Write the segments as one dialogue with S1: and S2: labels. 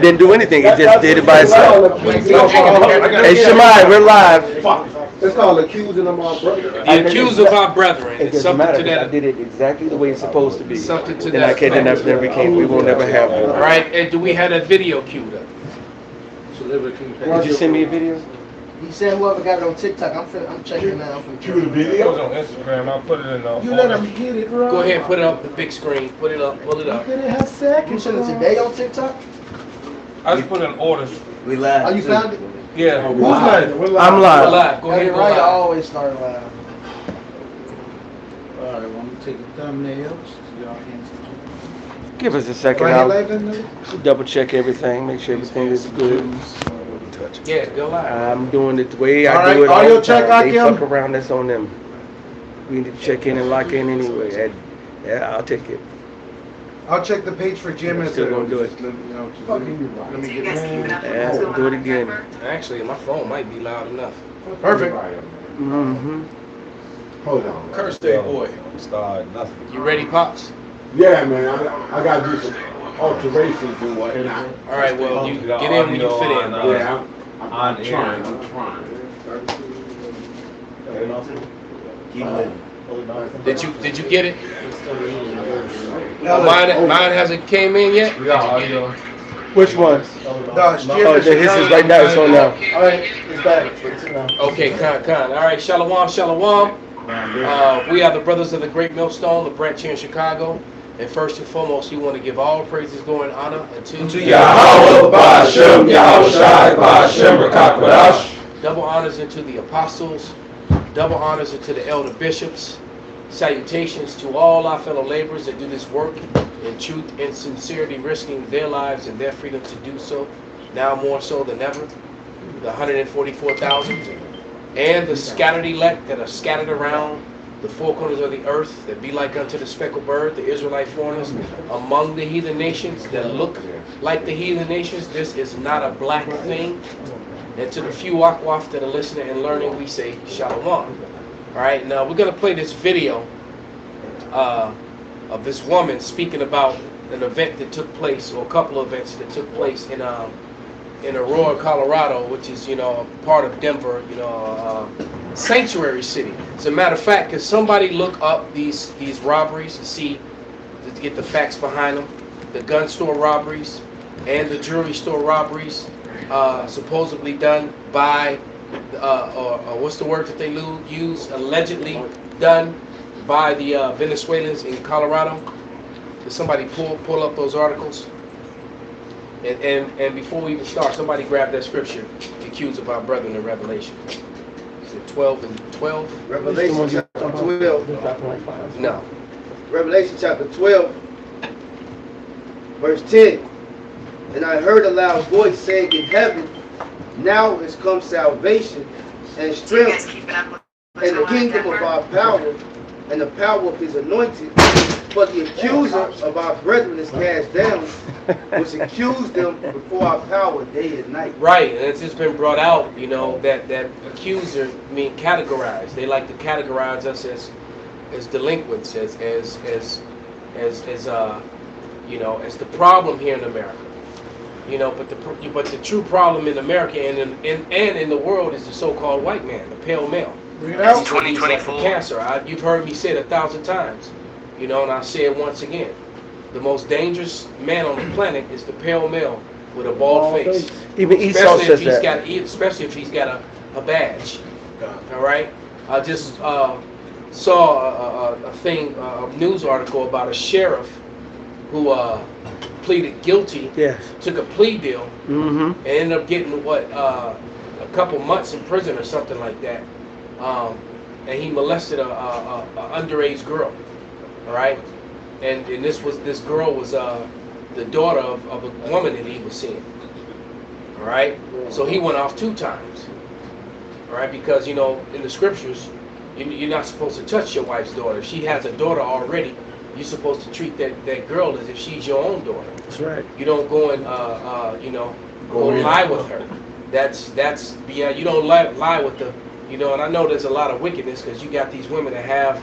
S1: internet didn't do anything. It just did it by itself. Hey, Shemai, we're live.
S2: It's called accusing of our brethren.
S3: The accuser of our brethren.
S1: It
S3: It's
S1: doesn't
S3: something
S1: matter.
S3: to
S1: I
S3: that.
S1: did it exactly the way it's supposed to be.
S3: Something to
S1: Then I
S3: that.
S1: can't. Then never became. We will never have
S3: All
S1: one.
S3: right, and do we have that video queued up?
S1: Did you send me a video?
S4: He said whoever got it on TikTok, I'm checking now. I'm
S2: Cue the
S5: It
S2: video.
S5: was on Instagram. I'll put it in the.
S2: You let him hit it, bro.
S3: Go ahead, put it up the big screen. Put it up. Pull it up.
S2: You have
S4: You
S2: seconds.
S4: sent it today on TikTok?
S5: I just put in orders.
S6: We live.
S4: Oh, you found it?
S5: Yeah.
S2: Who's live? We're
S1: I'm
S3: Go
S1: live.
S3: live. Go ahead.
S4: You're
S3: Go
S4: right, I
S3: live.
S4: always start live.
S6: Alright, I'm gonna take the thumbnails. Y'all can see.
S1: Give us a second.
S2: Right,
S1: I'll
S2: live in there?
S1: double check everything. Make sure everything is good.
S3: Yeah, go live.
S1: I'm doing it the way I
S2: All right,
S1: do it all
S2: audio
S1: the
S2: check,
S1: time. They
S2: Akim.
S1: fuck around. That's on them. We need to check in and lock in anyway. Yeah, I'll take it.
S2: I'll check the page for Jim and
S1: Still gonna do it.
S2: Let me get it.
S1: Yeah, we'll do it again.
S3: Actually, my phone might be loud enough.
S2: Perfect.
S1: Mm-hmm.
S2: Hold on.
S3: Curse that boy.
S5: Start nothing.
S3: You ready, Pops?
S7: Yeah, man, I gotta do some alterations and whatnot.
S3: All right, well, you get in when you fit in.
S7: Yeah, I'm
S5: On
S7: trying,
S5: air.
S7: I'm trying.
S6: Keep living.
S3: Did you get it? Mine hasn't came in yet.
S5: We got audio.
S1: Which one?
S2: Dosh,
S1: Oh, this is right now. It's on now.
S4: All right, it's back. It's now.
S3: Okay, con. All right, shalom, shalom. We are the brothers of the Great Millstone, the branch here in Chicago. And first and foremost, we want to give all praises, glory, and honor unto
S5: Yahweh Ba'Shem, Yahweh Shai Ba'Shem, Rakakwadash.
S3: double honors unto the apostles, double honors unto the elder bishops. Salutations to all our fellow laborers that do this work in truth and sincerity, risking their lives and their freedom to do so, now more so than ever. The 144,000 and the scattered elect that are scattered around the four corners of the earth, that be like unto the speckled bird, the Israelite foreigners, among the heathen nations that look like the heathen nations. This is not a black thing. And to the few wakwaf that are listening and learning, we say shalom. All right, now we're going to play this video of this woman speaking about an event that took place, or a couple of events that took place in Aurora, Colorado, which is, part of Denver, sanctuary city. As a matter of fact, can somebody look up these robberies and see, to get the facts behind them? The gun store robberies and the jewelry store robberies, supposedly done by, or what's the word that they use? Allegedly done by the Venezuelans in Colorado. Did somebody pull up those articles? And before we even start, somebody grab that scripture, the Accuser of Our Brethren in Revelation. Is it 12 and 12?
S4: Revelation chapter 12.
S3: No.
S4: Revelation chapter 12, verse 10. And I heard a loud voice saying in heaven, now is come salvation and strength and the kingdom of our power and the power of his anointed. But the accuser of our brethren is cast down, which accused them before our power day and night.
S3: Right, and it's just been brought out, that accuser mean categorized. They like to categorize us as delinquents, as the problem here in America. But the true problem in America and in the world is the so-called white man, the pale male.
S2: Bring it out.
S3: 2024. Like cancer. You've heard me say it 1,000 times, and I say it once again. The most dangerous man on the planet is the pale male with a bald face.
S1: Even Esau says that.
S3: Especially if he's got a badge. All right. I just saw a news article about a sheriff who pleaded guilty.
S1: Yes.
S3: Took a plea deal.
S1: Mm-hmm.
S3: And ended up getting a couple months in prison or something like that. And he molested a underage girl. All right. And this girl was the daughter of a woman that he was seeing. All right. So he went off 2 times. All right, because in the scriptures, you're not supposed to touch your wife's daughter. If she has a daughter already, you're supposed to treat that girl as if she's your own daughter.
S1: That's right.
S3: You don't go and go lie with her. That's beyond. You don't lie with the and I know there's a lot of wickedness because you got these women that have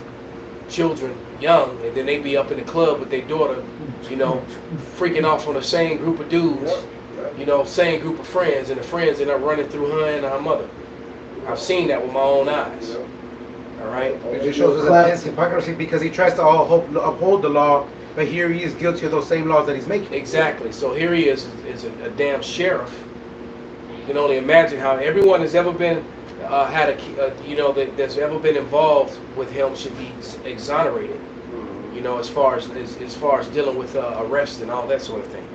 S3: children young, and then they be up in the club with their daughter, freaking off on the same group of dudes, you know, same group of friends, and the friends end up running through her and her mother. I've seen that with my own eyes. All right.
S6: It just shows his intense hypocrisy because he tries to uphold the law, but here he is guilty of those same laws that he's making.
S3: Exactly. So here he is a damn sheriff. You can only imagine how everyone has ever been had a you know that's ever been involved with him should be exonerated. You know, as far as dealing with arrest and all that sort of thing.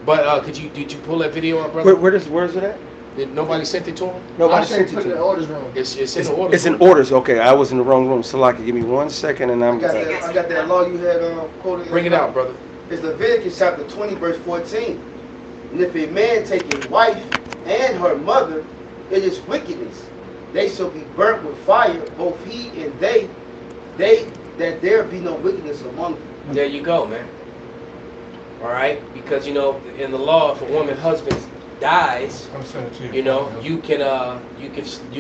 S3: But did you pull that video up, brother?
S1: Where is it at?
S3: Did nobody sent it to him?
S1: Nobody
S2: I
S1: sent it
S2: put
S1: to
S2: in
S1: me.
S2: the orders room.
S3: It's in the orders.
S1: It's in orders. Okay, I was in the wrong room. Salaki, give me 1 second, and
S4: I got that law you had quoted.
S3: Bring it out, brother.
S4: It's Leviticus chapter 20, verse 14. And if a man take a wife and her mother, it is wickedness. They shall be burnt with fire, both he and they, that there be no wickedness among them.
S3: There you go, man. All right, because you know, in the law, if a woman's husband dies,
S5: I'm sending it to you.
S3: you know, you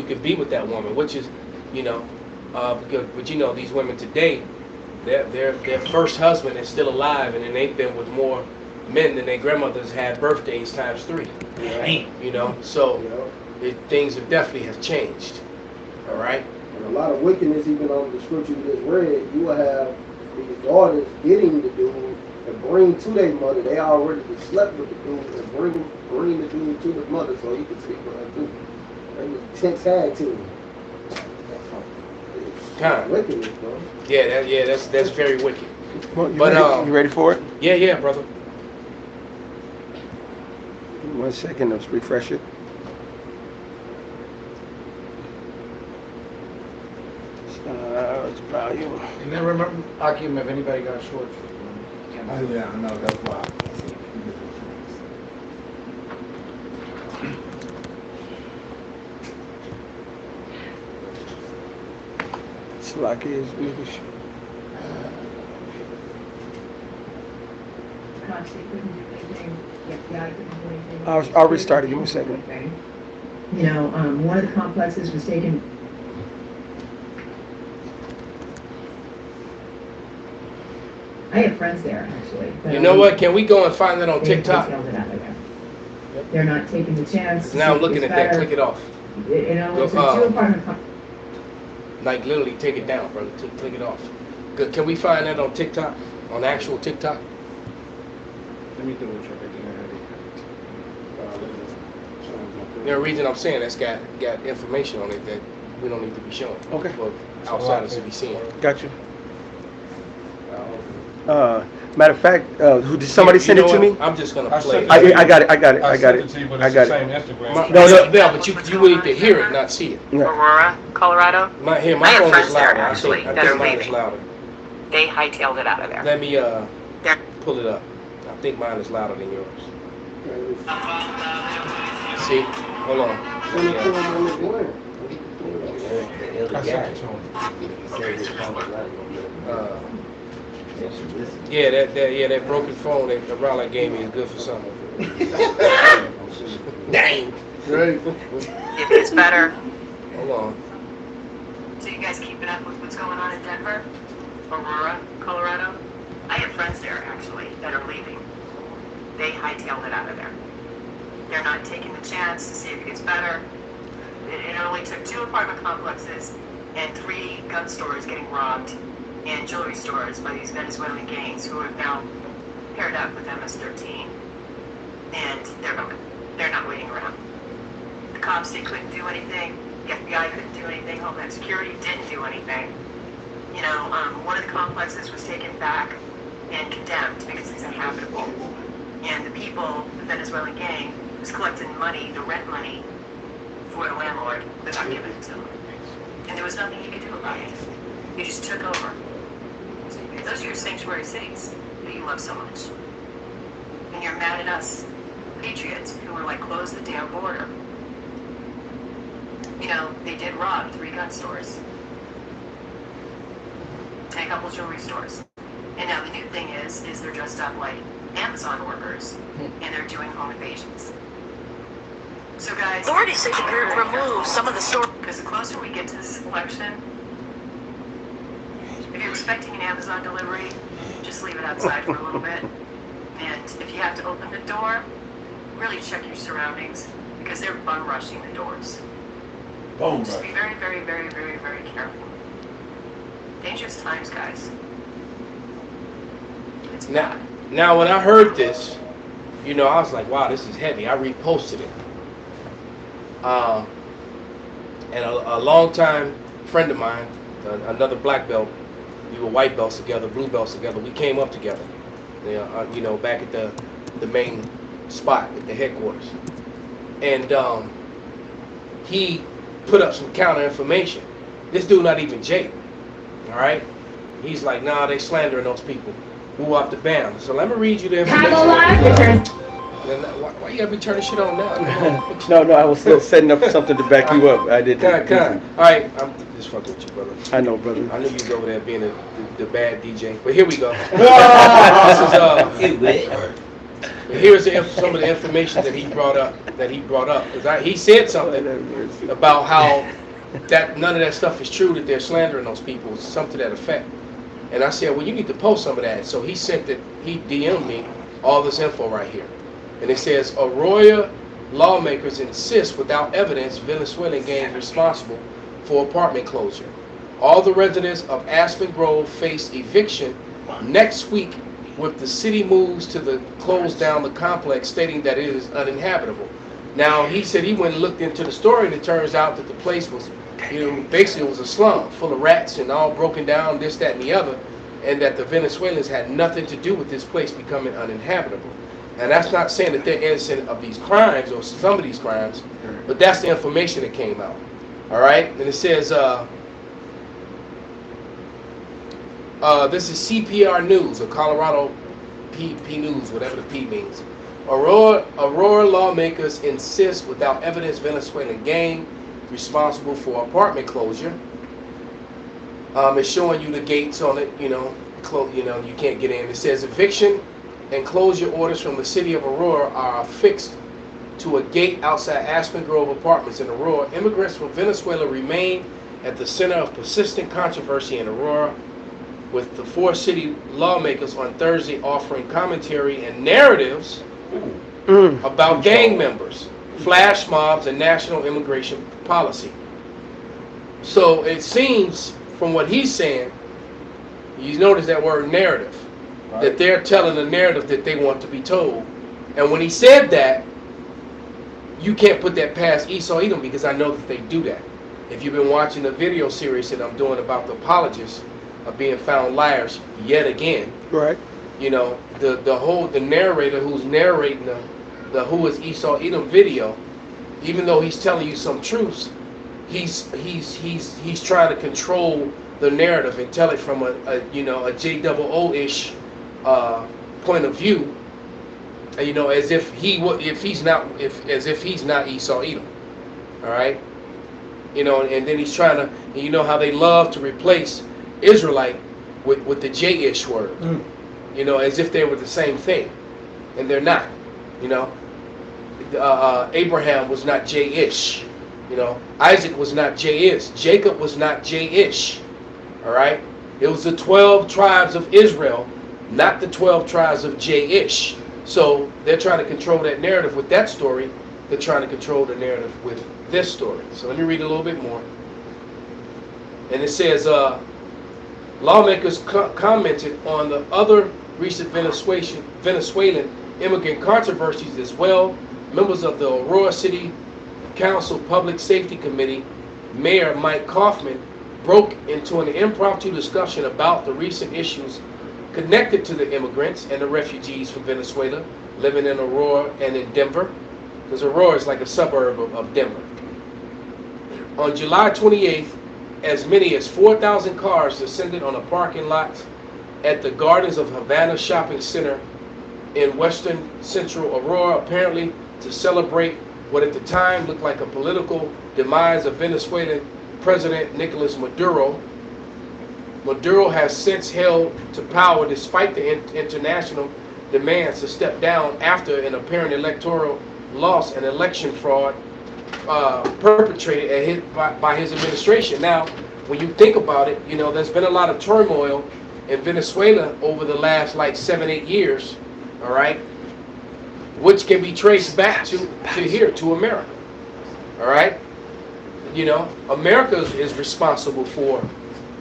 S3: can be with that woman, which is, you know, but you know, these women today, their first husband is still alive, and then they've been with more men than their grandmothers had birthdays times 3. You know, so things have definitely have changed. All right.
S8: And a lot of wickedness, even on the scripture you just read, you will have these daughters getting the dude and bring to their mother. They already slept with the dude and bring the dude to the mother so he can sleep with her too. And the 10 tag team.
S3: Kind of.
S8: Wickedness, bro.
S3: Yeah, that's very wicked.
S1: Well,
S3: But,
S1: you ready for it?
S3: Yeah, brother.
S1: 1 second, let's refresh it. It's volume.
S6: And then remember, Akim, if anybody got short.
S2: Yeah, I know, that's why.
S1: Salaki is English. I'll restart it. Give me a second.
S9: You know, one of the complexes was taken. I have friends there, actually.
S3: You know what? Can we go and find that on TikTok?
S9: They're not taking the chance.
S3: Now I'm looking at that. Click it off.
S9: You know, it's a two-apartment.
S3: Like literally, take it down, brother. Click it off. Good. Can we find that on TikTok? On actual TikTok?
S6: Let me double check.
S3: The reason I'm saying that's got information on it that we don't need to be showing.
S1: Okay.
S3: For outsiders to be seeing.
S1: Got you. Matter of fact, did somebody send it to me?
S3: I'm just gonna
S5: I
S3: play.
S5: sent it.
S1: I got it.
S5: I sent it to you, but it's the same Instagram.
S3: No, but you need to hear it, not see it.
S10: Aurora, Colorado.
S3: My
S10: I
S3: phone
S10: have
S3: is
S10: friends there,
S3: louder.
S10: actually,
S3: I
S10: that are
S3: think mine is
S10: leaving.
S3: louder.
S10: They hightailed it out of there.
S3: Let me pull it up. I think mine is louder than yours. See? Hold on.
S5: I sent it to him.
S3: That broken phone that Raleigh gave me is good for something. Dang.
S2: Great.
S10: If it's better.
S3: Hold on.
S10: So you guys keeping up with what's going on in Denver? Aurora, Colorado? I have friends there, actually, that are leaving. They hightailed it out of there. They're not taking the chance to see if it gets better. It only took 2 apartment complexes and 3 gun stores getting robbed and jewelry stores by these Venezuelan gangs who have now paired up with MS-13. And they're going. They're not waiting around. The cops, they couldn't do anything. The FBI couldn't do anything. Homeland Security didn't do anything. You know, one of the complexes was taken back and condemned because it's uninhabitable. And the people, the Venezuelan gang, was collecting money, the rent money, for the landlord without giving it to them. And there was nothing you could do about it. You just took over. Those are your sanctuary cities that you love so much. And you're mad at us, patriots, who were like, close the damn border. You know, they did rob 3 gun stores. And a couple jewelry stores. And now the new thing is they're dressed up like Amazon workers, and they're doing home invasions. So guys,
S11: Authorities say the group removed some of the stores.
S10: Because the closer we get to this election, if you're expecting an Amazon delivery, just leave it outside for a little bit. And if you have to open the door, really check your surroundings because they're bum rushing the doors.
S7: Boom,
S10: Just be very, very, very, very, very careful. Dangerous times, guys. It's bad.
S3: Now, when I heard this, you know, I was like, wow, this is heavy. I reposted it. And a longtime friend of mine, another black belt, we were white belts together, blue belts together. We came up together, you know, back at the main spot at the headquarters. And he put up some counter information. This dude not even Jake, all right? He's like, nah, they slandering those people. Move off the band. So let me read you the information. Why you gotta be turning shit on now?
S1: No, I was still setting up something to back you up. I didn't.
S3: All right, I'm just fucking with you, brother.
S1: I know, brother.
S3: I knew you was over there being the bad DJ, but here we go. Here's some of the information that he brought up. Because he said something about how that none of that stuff is true, that they're slandering those people, something to that effect. And I said, well, you need to post some of that. So he DM'd me all this info right here. And it says, Aurora lawmakers insist without evidence Venezuelan gangs responsible for apartment closure. All the residents of Aspen Grove face eviction next week if the city moves to close down the complex, stating that it is uninhabitable. Now, he said he went and looked into the story, and it turns out that the place was, basically it was a slum full of rats and all broken down, this, that, and the other, and that the Venezuelans had nothing to do with this place becoming uninhabitable. And that's not saying that they're innocent of these crimes or some of these crimes, but that's the information that came out. All right, and it says, this is CPR News, or Colorado P News, whatever the P means. Aurora lawmakers insist without evidence Venezuelan gang responsible for apartment closure. It's showing you the gates on it, you can't get in. It says eviction and closure orders from the city of Aurora are affixed to a gate outside Aspen Grove Apartments in Aurora. Immigrants from Venezuela remain at the center of persistent controversy in Aurora, with the four city lawmakers on Thursday offering commentary and narratives about gang members, flash mobs, and national immigration policy. So it seems, from what he's saying, you notice that word narrative, right, that they're telling a narrative that they want to be told. And when he said that, you can't put that past Esau Edom, because I know that they do that. If you've been watching the video series that I'm doing about the apologists of being found liars yet again,
S1: right?
S3: The narrator who's narrating the Who is Esau Edom video, even though he's telling you some truths, he's trying to control the narrative and tell it from a JOO-ish point of view, as if he's not Esau Edom, all right? And then he's trying to, how they love to replace Israelite with the J-ish word, as if they were the same thing, and they're not. Abraham was not J-ish. Isaac was not J-ish. Jacob was not J-ish. All right? It was the 12 tribes of Israel, not the 12 tribes of J-ish. So they're trying to control that narrative with that story. They're trying to control the narrative with this story. So let me read a little bit more. And it says, lawmakers commented on the other recent Venezuelan immigrant controversies as well. Members of the Aurora City Council Public Safety Committee, Mayor Mike Kaufman, broke into an impromptu discussion about the recent issues connected to the immigrants and the refugees from Venezuela living in Aurora and in Denver, because Aurora is like a suburb of Denver. On July 28th, as many as 4,000 cars descended on a parking lot at the Gardens of Havana Shopping Center in western central Aurora, apparently to celebrate what at the time looked like a political demise of Venezuelan President Nicolas Maduro. Maduro has since held to power despite the international demands to step down after an apparent electoral loss and election fraud perpetrated by his administration. Now, when you think about it, there's been a lot of turmoil in Venezuela over the last 7-8 years, all right, which can be traced back to here, to America. All right? You know, America is responsible for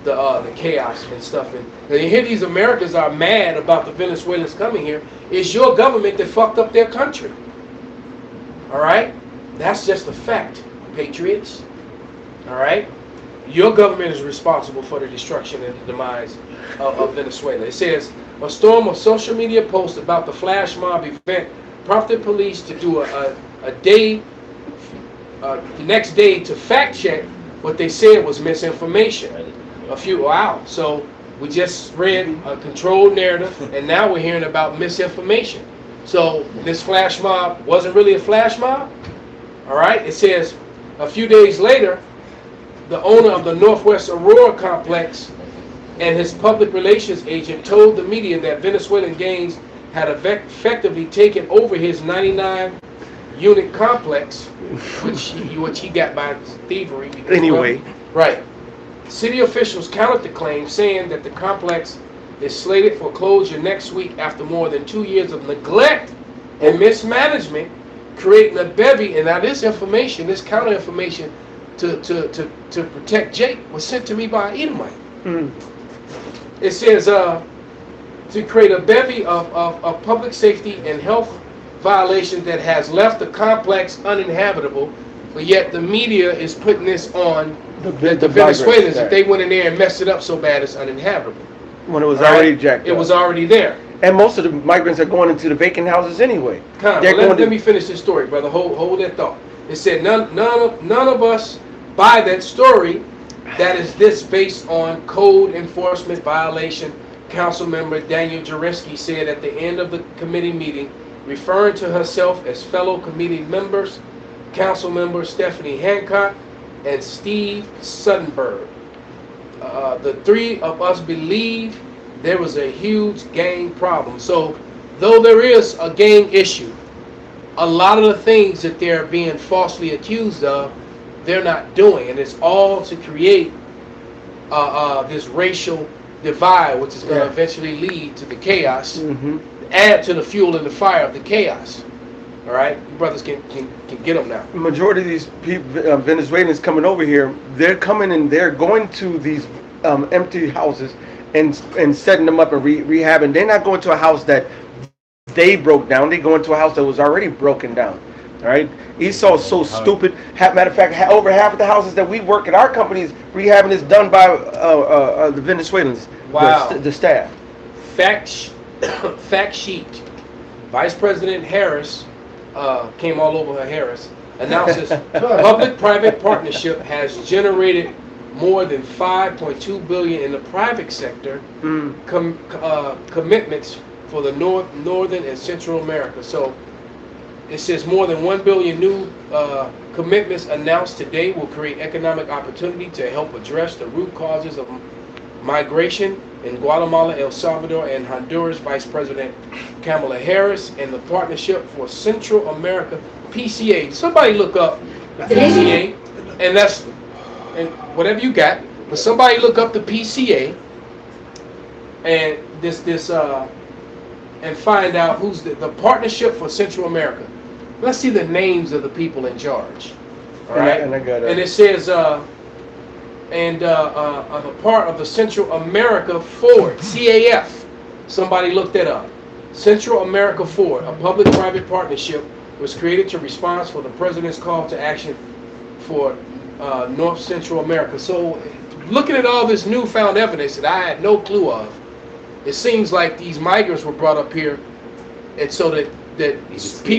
S3: the chaos and stuff. And you hear these Americans are mad about the Venezuelans coming here. It's your government that fucked up their country. All right? That's just a fact, patriots. All right? Your government is responsible for the destruction and the demise of Venezuela. It says, a storm of social media posts about the flash mob event prompted police to do the next day to fact check what they said was misinformation. So we just read a controlled narrative, and now we're hearing about misinformation. So this flash mob wasn't really a flash mob. All right? It says, a few days later, the owner of the Northwest Aurora complex and his public relations agent told the media that Venezuelan gangs had effectively taken over his 99-unit complex, which he got by thievery.
S1: Anyway.
S3: Right. City officials countered the claim, saying that the complex is slated for closure next week after more than 2 years of neglect and mismanagement, creating a bevy. And now this information, this counter information to protect Jake was sent to me by Edomite. It says to create a bevy of public safety and health violations that has left the complex uninhabitable, but yet the media is putting this on the Venezuelans that they went in there and messed it up so bad it's uninhabitable.
S1: When it was already jacked up.
S3: It was already there.
S1: And most of the migrants are going into the vacant houses anyway.
S3: Let me finish this story, brother. Hold that thought. It said none of us buy that story. That is this based on code enforcement violation. Council member Daniel Jareski said at the end of the committee meeting, referring to herself as fellow committee members, Council member Stephanie Hancock and Steve Suttenberg. The three of us believe there was a huge gang problem. So, though there is a gang issue, a lot of the things that they're being falsely accused of, they're not doing, and it's all to create this racial divide, which is going to eventually lead to the chaos, add to the fuel and the fire of the chaos. All right, you brothers can get them now.
S1: Majority of these people, Venezuelans coming over here, they're coming and they're going to these empty houses and setting them up and rehabbing. They're not going to a house that they broke down. They go into a house that was already broken down. All right, Esau's so stupid. Matter of fact, over half of the houses that we work at our companies rehabbing is done by the Venezuelans.
S3: Wow.
S1: The staff.
S3: Fact sheet. Vice President Harris came all over her Harris. Announces public-private partnership has generated more than $5.2 billion in the private sector commitments for the Northern and Central America. So it says more than 1 billion new commitments announced today will create economic opportunity to help address the root causes of migration in Guatemala, El Salvador, and Honduras. Vice President Kamala Harris and the Partnership for Central America, PCA. Somebody look up the PCA, and whatever you got, but somebody look up the PCA and and find out who's the Partnership for Central America. Let's see the names of the people in charge. All right,
S1: and I got it.
S3: And it says a part of the Central America Forward, CAF. Somebody looked that up. Central America Forward, a public-private partnership, was created to respond for the president's call to action for North Central America. So, looking at all this newfound evidence that I had no clue of, it seems like these migrants were brought up here, and so that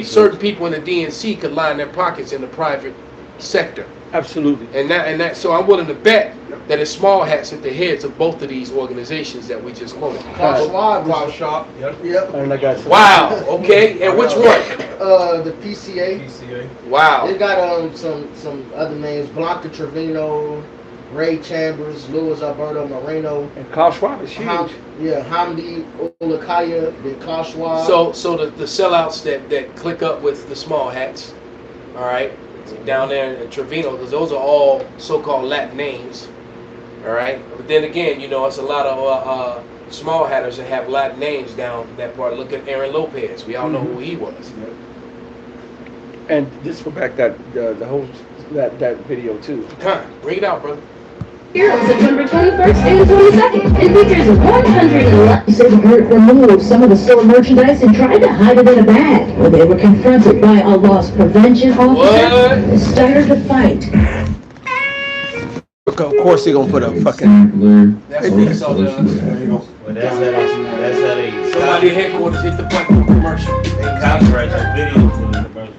S3: certain people in the DNC could line their pockets in the private sector.
S1: Absolutely.
S3: And that. So I'm willing to bet that it's small hats at the heads of both of these organizations that we just quoted.
S2: Klaus Schwab.
S8: Yep.
S1: And I got
S3: Wow. Okay. And which one?
S8: The PCA.
S3: Wow.
S8: They got some other names: Blanca Trevino, Ray Chambers, Luis Alberto Moreno,
S1: and Klaus Schwab is huge.
S8: Hamdi Olakaya, then Klaus Schwab.
S3: So the sellouts that click up with the small hats, all right, down there in Trevino, because those are all so-called Latin names, all right. But then again, you know, it's a lot of small hatters that have Latin names down that part. Look at Aaron Lopez. We all know who he was.
S1: And just go back the whole that video too.
S3: Bring it out, brother.
S12: Here on September 21st and 22nd, it features 111 city group removed some of the store merchandise and tried to hide it in a bag. When they were confronted by a loss prevention officer, they started to fight.
S1: Of course they're gonna put a fucking...
S3: That's what he saw the
S2: Well, that's how they
S3: somebody headquarters hit the button for commercial.
S2: They copyright your video for the commercials.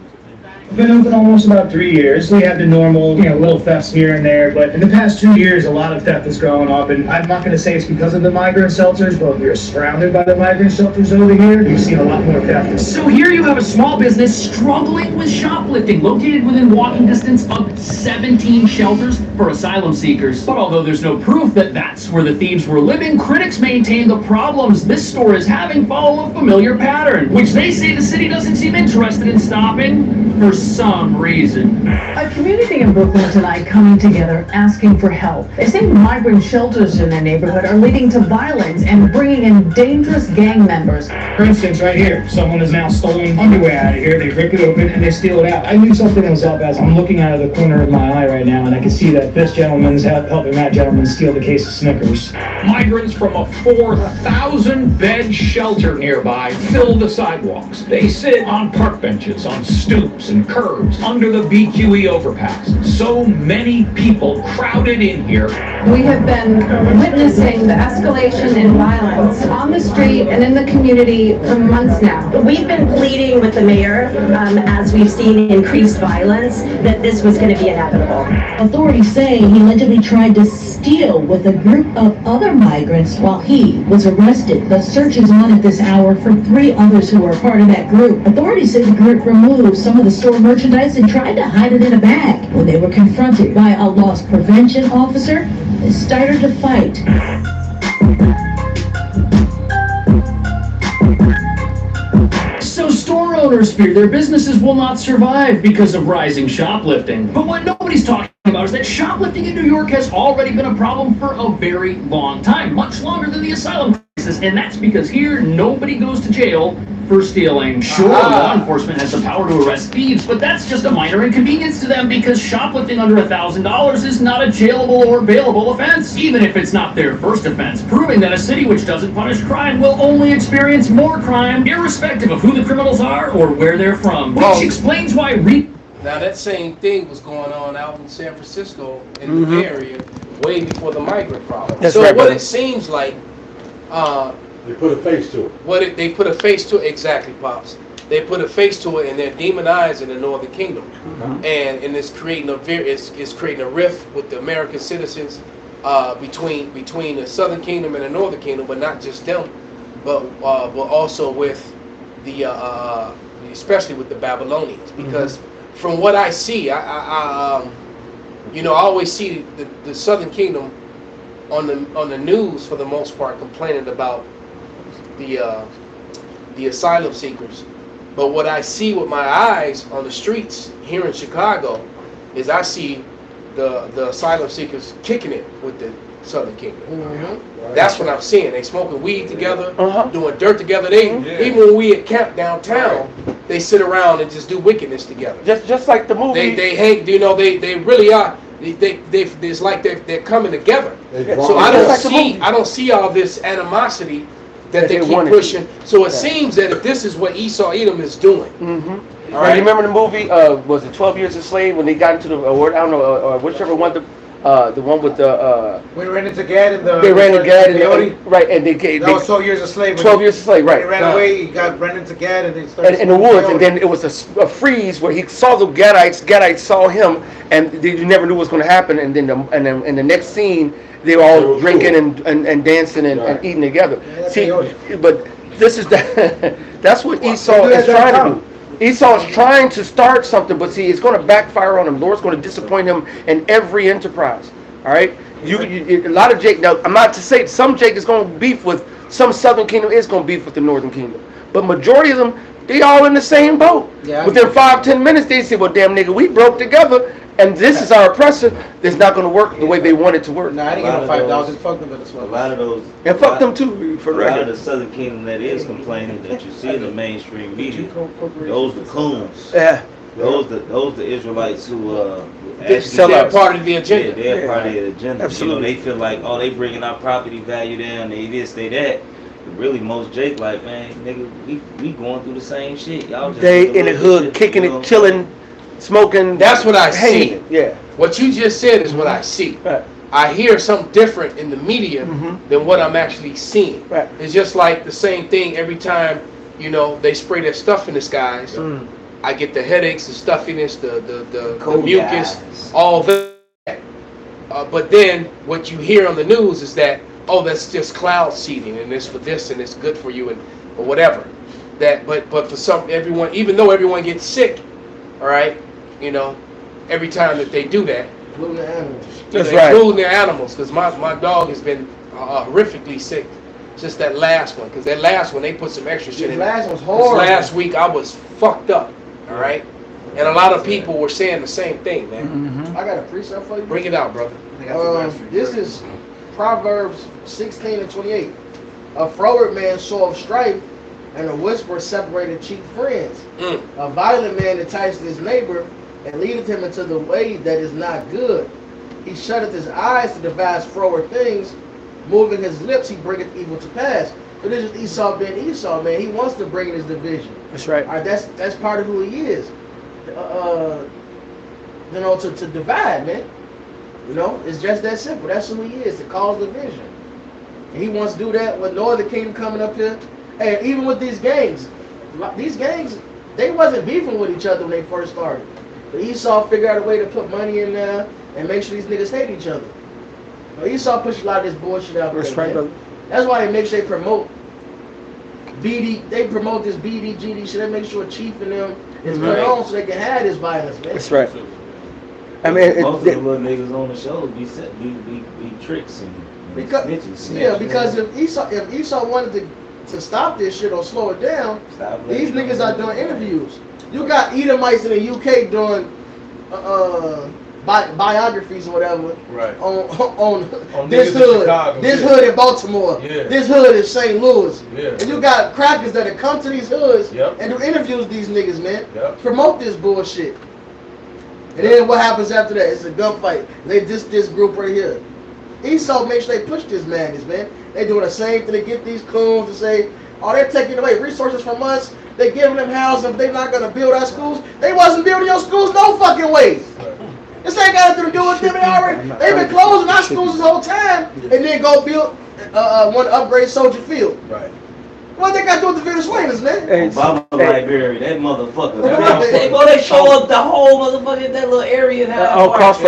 S13: Been open almost about 3 years. We have the normal, little thefts here and there, but in the past 2 years, a lot of theft has grown up, and I'm not going to say it's because of the migrant shelters, but we're surrounded by the migrant shelters over here. We've seen a lot more theft.
S14: So here you have a small business struggling with shoplifting, located within walking distance of 17 shelters for asylum seekers. But although there's no proof that that's where the thieves were living, critics maintain the problems this store is having follow a familiar pattern, which they say the city doesn't seem interested in stopping for some reason.
S9: A community in Brooklyn tonight coming together asking for help. They say migrant shelters in their neighborhood are leading to violence and bringing in dangerous gang members.
S13: For instance, right here, someone has now stolen underwear out of here. They rip it open and they steal it out. I knew something was up as I'm looking out of the corner of my eye right now, and I can see that this gentleman's helping that gentleman steal the case of Snickers.
S14: Migrants from a 4,000-bed shelter nearby fill the sidewalks. They sit on park benches, on stoops and curbs, under the BQE overpass. So many people crowded in here.
S15: We have been witnessing the escalation in violence on the street and in the community for months now.
S16: We've been pleading with the mayor, as we've seen increased violence, that this was going to be inevitable.
S12: Authorities say he allegedly tried to steal with a group of other migrants while he was arrested. The search is on at this hour for 3 others who are part of that group. Authorities say the group removed some of the store merchandise and tried to hide it in a bag. When they were confronted by a loss prevention officer, they started to fight.
S14: So store owners fear their businesses will not survive because of rising shoplifting. But what nobody's talking about is that shoplifting in New York has already been a problem for a very long time, much longer than the asylum crisis, and that's because here nobody goes to jail for stealing. Sure, law enforcement has the power to arrest thieves, but that's just a minor inconvenience to them because shoplifting under $1,000 is not a jailable or bailable offense, even if it's not their first offense, proving that a city which doesn't punish crime will only experience more crime, irrespective of who the criminals are or where they're from, which explains why
S3: Now that same thing was going on out in San Francisco in the Bay Area way before the migrant problem.
S1: That's
S3: so
S1: right,
S3: what
S1: brother.
S3: it seems like,
S7: They put a face to it.
S3: they put a face to it, exactly, Pops. They put a face to it, and they're demonizing the Northern Kingdom, and it's creating it's creating a rift with the American citizens between the Southern Kingdom and the Northern Kingdom, but not just them, but also with the especially with the Babylonians, because from what I see, I always see the Southern Kingdom on the news for the most part complaining about the asylum seekers. But what I see with my eyes on the streets here in Chicago is I see the asylum seekers kicking it with the Southern Kingdom. That's what I'm seeing. They smoking weed together, doing dirt together. Even when we at camp downtown, they sit around and just do wickedness together.
S1: Just like the movie.
S3: They hang. They really are. It's like they're coming together. So I don't see all this animosity that they keep pushing. So it seems that if this is what Esau Edom is doing.
S1: All right. You remember the movie? Was it 12 Years a Slave when they got into the I don't know, whichever one the one with the
S6: we ran into Gad and
S1: they ran into Gad and
S6: right,
S1: and they
S6: that was 12 Years a Slave.
S1: 12 Years a Slave, right?
S6: He ran away. He ran into Gad and they started
S1: in the woods, and then it was a freeze where he saw the Gadites. Gadites saw him, and you never knew what was going to happen. And then in the next scene, they were all drinking and dancing and eating together. See, but this is that's what Esau is trying to do. Esau is trying to start something, but see, it's going to backfire on him. The Lord's going to disappoint him in every enterprise. All right, a lot of Jake. Now, I'm not to say some Jake is going to beef with some Southern Kingdom is going to beef with the Northern Kingdom, but majority of them, they all in the same boat. Yeah, within 5-10 minutes, they say, "Well, damn nigga, we broke together, and this is our oppressor. It's not going to work the way they want it to work."
S6: Nah, I didn't get no $5,000. Fuck them,
S2: a lot of those.
S1: And fuck them too. For
S2: a lot of the Southern Kingdom that is complaining that you see in the mainstream media, those the coons.
S1: Yeah.
S2: Those the Israelites who
S3: they're part of the agenda.
S2: Yeah, they're part of the agenda.
S1: Absolutely.
S2: You know, they feel like, oh, they bringing our property value down. They this, they that. But really, most Jake like, man, nigga, we going through the same shit. Y'all just
S1: They in the hood, kicking it, chilling, smoking.
S3: That's what I see.
S1: Yeah.
S3: What you just said is what I see.
S1: Right.
S3: I hear something different in the media than what I'm actually seeing.
S1: Right.
S3: It's just like the same thing every time, you know, they spray that stuff in the skies. I get the headaches, the stuffiness, the mucus, all that. But then what you hear on the news is that, oh, that's just cloud seeding, and it's for this, and it's good for you, and or whatever. That, but for everyone, even though everyone gets sick, all right, you know, every time that they do that,
S8: Including the animals.
S1: That's right.
S3: Including the animals, because my dog has been horrifically sick. Just that last one, because that last one they put some extra shit in.
S8: The last one's horrible.
S3: Last week I was fucked up. All right, and a lot of people were saying the same thing, man.
S8: I got a precept for you.
S3: Bring it out, brother.
S8: This is Proverbs 16:28. A froward man soweth strife, and a whisper separated chief friends. A violent man enticeth his neighbor, and leadeth him into the way that is not good. He shutteth his eyes to devise froward things, moving his lips he bringeth evil to pass. But this is Esau being Esau, man. He wants to bring in his division.
S1: That's right.
S8: All right, that's part of who he is. You know, to divide, man. You know, it's just that simple. That's who he is, to cause division. And he wants to do that with no other kingdom coming up here. And even with these gangs, they wasn't beefing with each other when they first started. But Esau figured out a way to put money in there and make sure these niggas hate each other. But Esau pushed a lot of this bullshit out there.
S1: That's right, brother.
S8: That's why they make sure they promote BD. They promote this BD, GD shit. They make sure Chief and them is put on so they can have this violence, man.
S1: That's right. I mean,
S2: most of the little niggas on the show be tricks and snitches.
S8: Yeah, because if Esau wanted to stop this shit or slow it down, these niggas are doing interviews. You got Edomites in the UK doing biographies or whatever,
S5: right?
S8: On this hood, hood in Baltimore, this hood in St. Louis, and you got crackers that have come to these hoods and do interviews with these niggas, man. Promote this bullshit. And then what happens after that? It's a gunfight. They this group right here. Esau makes sure they push this madness, man. They doing the same thing. They get these coons to say, oh, they're taking away resources from us. They giving them housing, but they're not gonna build our schools. They wasn't building your schools no fucking way. This ain't got nothing to do with them. They've been closing our schools this whole time, and then go build one upgrade Soldier Field.
S5: Right.
S8: What they got to do with the Venezuelans, man?
S2: Obama library, that motherfucker.
S17: They show up the whole motherfucking that little area now.
S1: Across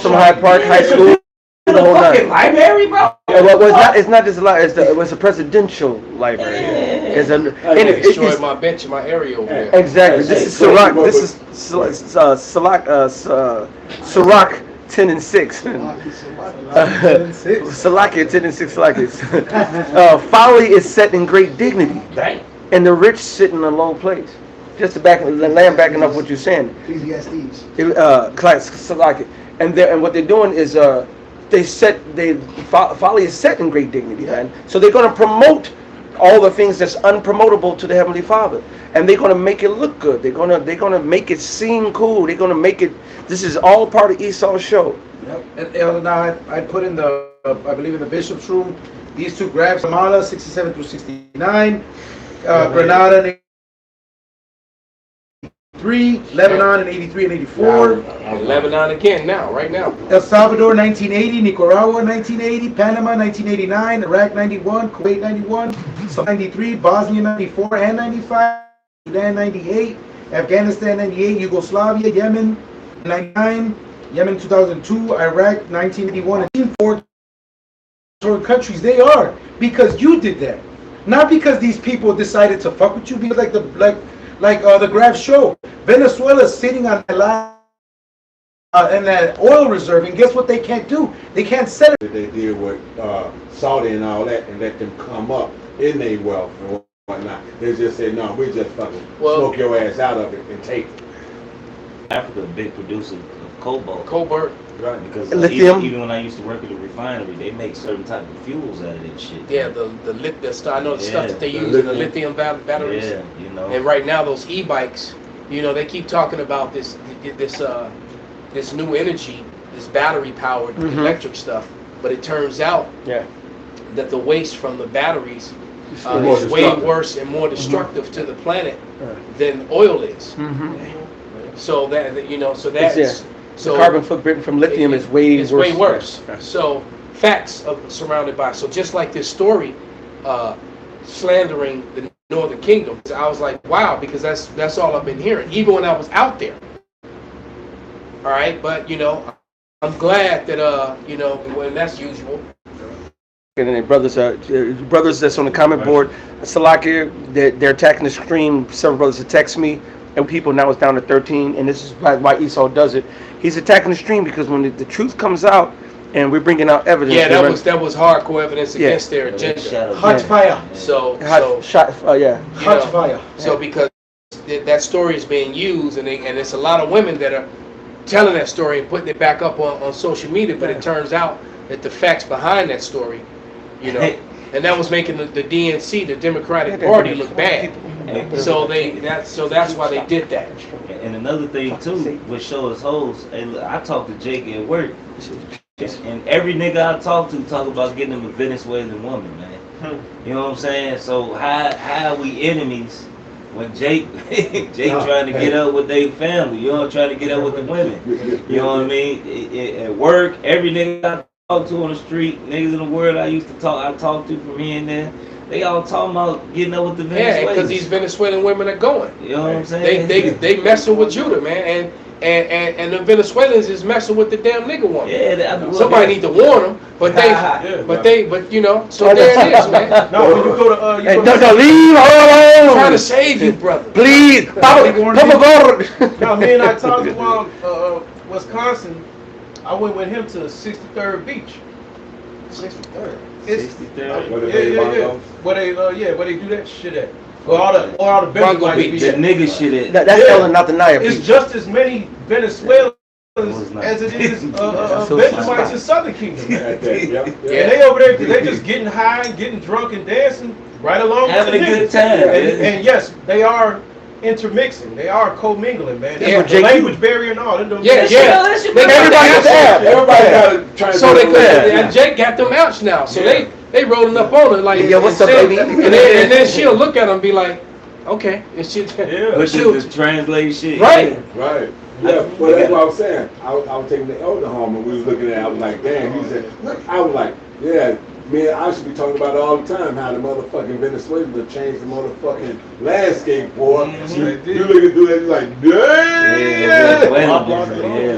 S1: from Hyde Park High School.
S17: The fucking library, bro.
S1: It's not just a library. It was a presidential library. It's a.
S3: It destroyed my bench in my area over there.
S1: Exactly. This is Ciroc. This is Ciroc 10 and 6. Salakia 10 and 6 Salakias. Folly is set in great dignity, and the rich sit in a low place. Just to land backing up what you're saying.
S8: Ecclesiastes.
S1: Salakia, and what they're doing is folly is set in great dignity, man. So they're going to promote all the things that's unpromotable to the Heavenly Father, and they're going to make it look good. They're going to make it seem cool. They're going to make it. This is all part of Esau's show.
S6: Yep. And now I put in the I believe in the bishop's room these two graphs: Amala 67 through 69, Granada 83, Lebanon in 83 and 84.
S3: Lebanon again now, right now.
S6: El Salvador 1980, Nicaragua 1980, Panama 1989, Iraq 91, Kuwait 91, Somalia 93, Bosnia 94 and 95, Sudan 98, Afghanistan 98, Yugoslavia, Yemen 99, Yemen 2002, Iraq 1981, and 4 countries. They are because you did that, not because these people decided to fuck with you. Because like the graph show, Venezuela is sitting on that oil reserve, and guess what they can't do? They can't sell it.
S7: They did with Saudi and all that, and let them come up in their wealth and whatnot. They just said, no, we just fucking smoke your ass out of it and take it.
S2: Africa, a big producer of cobalt.
S3: Right.
S2: Because
S1: lithium.
S2: Even when I used to work at a refinery, they make certain type of fuels out of that shit.
S3: Yeah, the stuff. I know the stuff that they use in the lithium batteries.
S2: Yeah, you know.
S3: And right now, those e-bikes, You know, they keep talking about this new energy, this battery powered electric stuff, but it turns out that the waste from the batteries is way worse and more destructive to the planet than oil is. So that, you know, so that's
S1: so the carbon footprint from lithium is way worse.
S3: Way worse. So facts surrounded by. So just like this story, slandering the Northern Kingdom, I was like, wow, because that's all I've been hearing, even when I was out there. All right, but you know, I'm glad that you know, when that's usual.
S1: And then brothers that's on the comment board, Salakia, they're attacking the stream. Several brothers have texted me, and people now it's down to 13, and this is why Esau does it. He's attacking the stream because when the truth comes out, and we're bringing out evidence.
S3: Yeah, that was hardcore evidence against their agenda.
S6: Hot fire.
S3: So
S6: hot fire.
S3: So because that story is being used, and it's a lot of women that are telling that story and putting it back up on social media, but it turns out that the facts behind that story, you know, and that was making the DNC, the Democratic Party, look bad. So that's why they did that.
S2: And another thing too, which shows hoes. I talked to Jake at work, and every nigga I talk to talk about getting him a Venezuelan woman, man. You know what I'm saying? So how are we enemies when Jake trying to get up with their family? You know, trying to get up with the women. You know what I mean? At work, every nigga I talk to on the street, niggas in the world I talk to from here and there, they all talking about getting up with the Venezuelans.
S3: Yeah, because these Venezuelan women are going.
S2: You know what I'm saying?
S3: They messing with Judah, man, and the Venezuelans is messing with the damn nigga woman.
S2: Yeah,
S3: somebody need to warn them, but you know, so there it is, man.
S5: No, when you go to
S1: leave her alone.
S3: I'm trying to save you, brother.
S1: Please, Papa.
S5: No, me and I talked to Wisconsin. I went with him to 63rd Beach. 63rd.
S2: 63rd.
S5: Where they do that shit at. Where all the Venezuelans
S2: the nigga shit at.
S1: That's Ellen, not the Naya Beach.
S5: It's just as many Venezuelans as it is Venezuelans in Southern Kingdom. And they over there, they just getting high and getting drunk and dancing right along with
S2: having a good time.
S5: And yes, they are intermixing. They are commingling, man. The language barrier and all.
S3: Everybody
S5: got
S3: so and Jake got them outs now. So they rolling up on her like,
S1: what's up, baby?
S3: And then she'll look at them and be like, okay, and shit.
S2: But she'll translate shit.
S5: Right.
S7: Yeah, well, that's what I was saying. I was taking the elder home and we was looking at it. I was like, damn. He said, I was like, yeah. Man, I should be talking about it all the time, how the motherfucking Venezuelans have changed the motherfucking landscape, boy. You look at do that, you're like,
S2: damn!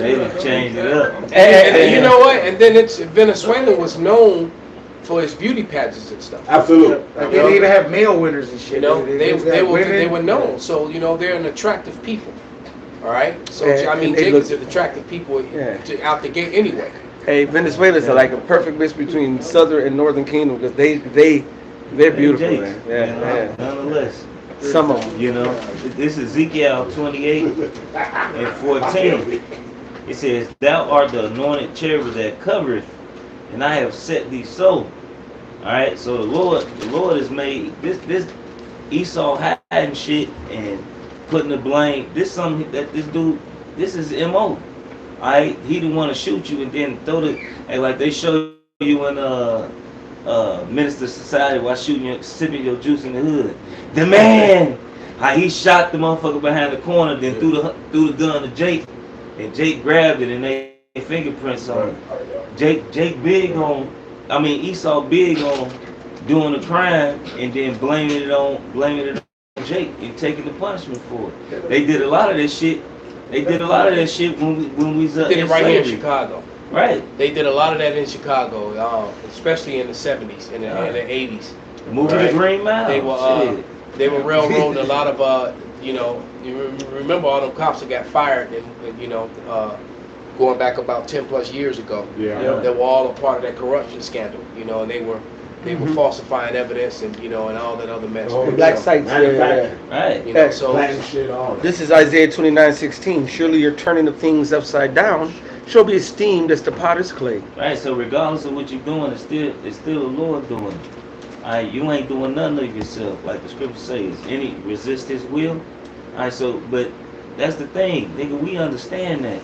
S2: They changed it up.
S3: And you know what? And then Venezuela was known for its beauty pageants and stuff.
S7: Absolutely.
S6: They didn't even have male winners and shit.
S3: You know, they were known. So, you know, they're an attractive people. All right? So, I mean, Jacob's an attractive people out the gate anyway.
S1: Hey, Venezuelans are like a perfect mix between Southern and Northern Kingdom because they're beautiful, man. Yeah.
S2: Nonetheless,
S1: some of them.
S2: You know, this is Ezekiel 28 and 14. It says, "Thou art the anointed cherub that covereth, and I have set thee so." All right. So the Lord has made this Esau hiding shit and putting the blame. This something that this dude. This is MO. Alright, he didn't want to shoot you and then throw like they show you in Minister Society while sipping your juice in the hood. The man, how he shot the motherfucker behind the corner, then threw the gun to Jake, and Jake grabbed it and they fingerprints on it. Esau big on doing the crime and then blaming it on Jake and taking the punishment for it. They did a lot of that shit. They did a lot of that shit when we was
S3: did it right here in Chicago.
S2: Right.
S3: They did a lot of that in Chicago, especially in the 70s and the 80s.
S2: Moving the Green Mile.
S3: They were railroading a lot of you know. You remember all them cops that got fired and you know going back about 10 plus years ago.
S7: Yeah.
S3: They were all a part of that corruption scandal. You know, and they were falsifying evidence and you know and all that other mess.
S1: Black sites,
S2: right?
S3: You know, so
S1: this is Isaiah 29:16. Surely your turning of things upside down shall be esteemed as the potter's clay.
S2: Right. So regardless of what you're doing, it's still the Lord doing it. All right. You ain't doing nothing of yourself, like the scripture says. Any resist His will. All right. So, but That's the thing, nigga. We understand that.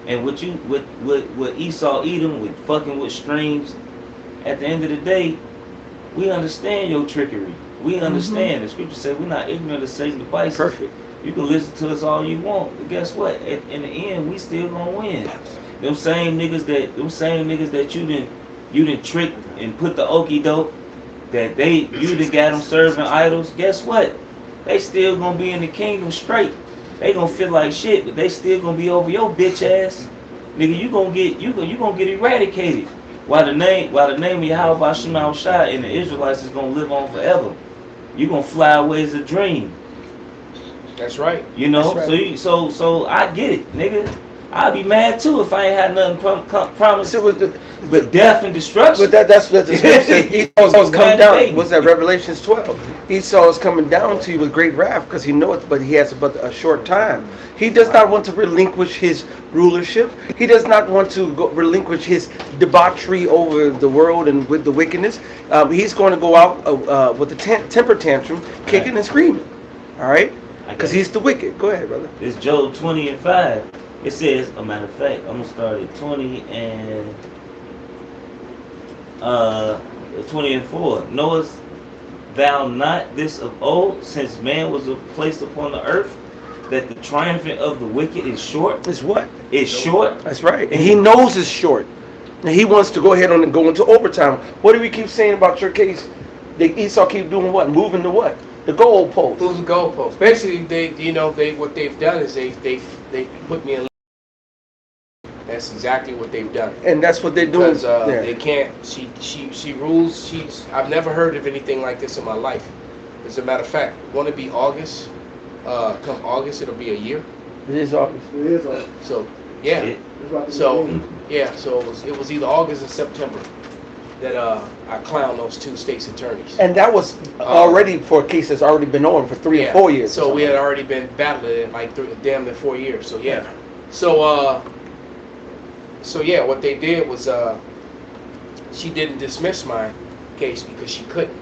S2: And what Esau Edom with fucking with streams, at the end of the day, we understand your trickery. We understand. The scripture said we're not ignorant of Satan's devices.
S1: Perfect.
S2: You can listen to us all you want, but guess what? In the end, we still gonna win. Them same niggas that you done tricked and put the okie doke, that you done got them serving idols. Guess what? They still gonna be in the kingdom straight. They gonna feel like shit, but they still gonna be over your bitch ass. Nigga, you gonna get eradicated. While the name of Yahweh Shema Shai and the Israelites is gonna live on forever. You gonna fly away as a dream.
S3: That's right.
S2: You know,
S3: That's right.
S2: so I get it, nigga. I'd be mad too if I ain't had nothing promised but death and destruction.
S1: But that's what the scripture says. Esau's coming down. What's that? Revelations 12. Esau is coming down to you with great wrath because he knows, but he has but a short time. He does not want to relinquish his rulership. He does not want to relinquish his debauchery over the world and with the wickedness. He's going to go out with a temper tantrum, kicking and screaming. All right? Because he's the wicked. Go ahead, brother.
S2: It's Job 20 and 5. It says, a matter of fact, I'm going to start at 20 and 4. Knowest thou not this of old, since man was placed upon the earth, that the triumphant of the wicked is short?
S1: It's what?
S2: It's short.
S1: That's right. And he knows it's short. And he wants to go ahead on and go into overtime. What do we keep saying about your case? Esau keep doing what? Moving to what? The goalpost.
S3: Move the goalpost. Basically, what they've done is they put me in. That's exactly what they've done.
S1: And that's what they're doing.
S3: Because they can't. She rules. I've never heard of anything like this in my life. As a matter of fact, want to be August? Come August, it'll be a year.
S1: It is August.
S8: It is August.
S3: So yeah. So it was either August or September that I clowned those two state's attorneys.
S1: And that was already for a case that's already been on for 3 or 4 years.
S3: So we had already been battling it like damn near 4 years. So yeah. So yeah, what they did was she didn't dismiss my case because she couldn't.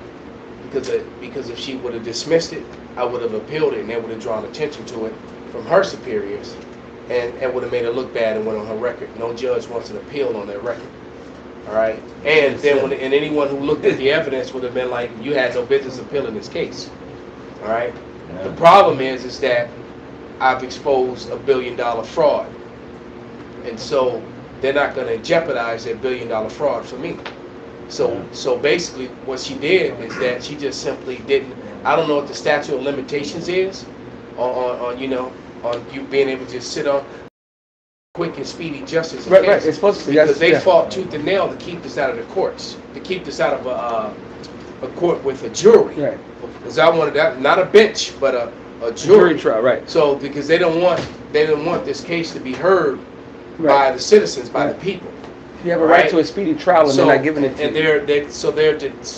S3: Because if she would have dismissed it, I would have appealed it, and they would have drawn attention to it from her superiors, and would have made it look bad and went on her record. No judge wants an appeal on their record. All right, and then anyone who looked at the evidence would have been like, you had no business appealing this case. All right. Yeah. The problem is that I've exposed $1 billion fraud, and so they're not going to jeopardize that $1 billion fraud for me. So basically, what she did is that she just simply didn't. I don't know what the statute of limitations is on you being able to just sit on quick and speedy justice.
S1: Right. It's supposed to be
S3: because they fought tooth and nail to keep this out of the courts, to keep this out of a court with a jury.
S1: Right.
S3: Because I wanted that, not a bench, but a
S1: jury trial. Right.
S3: So because they didn't want this case to be heard by the citizens, by the people.
S1: You have a right to a speedy trial, and they're not giving it to
S3: you. So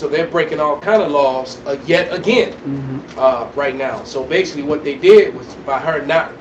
S3: they're breaking all kind of laws yet again right now. So basically, what they did was by her not,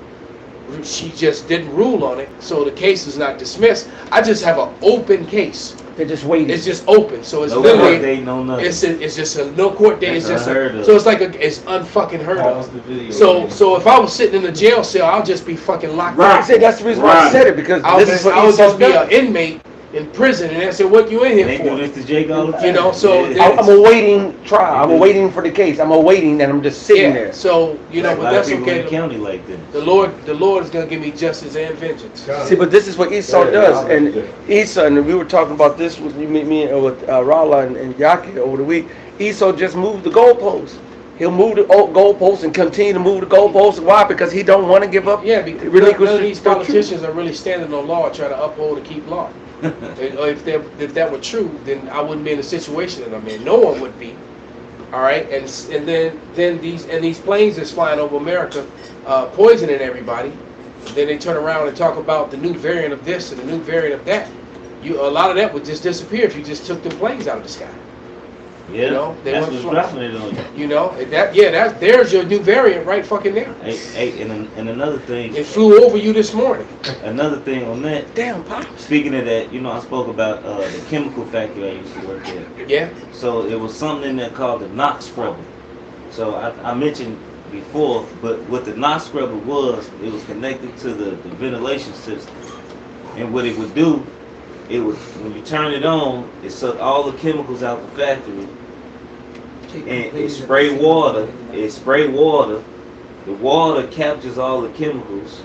S3: she just didn't rule on it. So the case is not dismissed. I just have an open case.
S1: They're just waiting.
S3: It's just open. So it's
S2: no
S3: literally
S2: court date, no nothing.
S3: It's just a no court date. It's just
S2: so
S3: it's like it's unfucking heard of. So if I was sitting in a jail cell, I'll just be fucking locked up.
S1: I said that's the reason why I said it, because
S3: I would just be an inmate in prison, and they said, "What you in here for?"
S2: This to Jake all the time.
S3: You know, so
S1: I'm awaiting trial. I'm awaiting for the case. I'm awaiting, and I'm just sitting there.
S3: So but that's okay.
S2: In the county like this.
S3: The Lord is gonna give me justice and vengeance.
S1: See, but this is what Esau does, and Esau, and we were talking about this with me and with Rala and Yaki over the week. Esau just moved the goalposts. He'll move the goalposts and continue to move the goalposts. Why? Because he don't want to give up.
S3: Yeah, because none of these politicians are really standing on law, trying to uphold and keep law. If that were true, then I wouldn't be in the situation that I'm in. No one would be. All right, and then these planes that's flying over America, poisoning everybody. Then they turn around and talk about the new variant of this and the new variant of that. A lot of that would just disappear if you just took the planes out of the sky.
S2: Yeah, that's what's dropping it on you.
S3: You know, there's your new variant right fucking there.
S2: Hey, and another thing.
S3: It flew over you this morning.
S2: Another thing on that.
S1: Damn, Pop.
S2: Speaking of that, I spoke about the chemical factory I used to work at.
S3: Yeah.
S2: So it was something in there called the NOx problem. So I mentioned before, but what the knot scrubber was, it was connected to the ventilation system. And what it would do, it would, when you turn it on, it sucked all the chemicals out the factory, and it sprayed water. The water captures all the chemicals.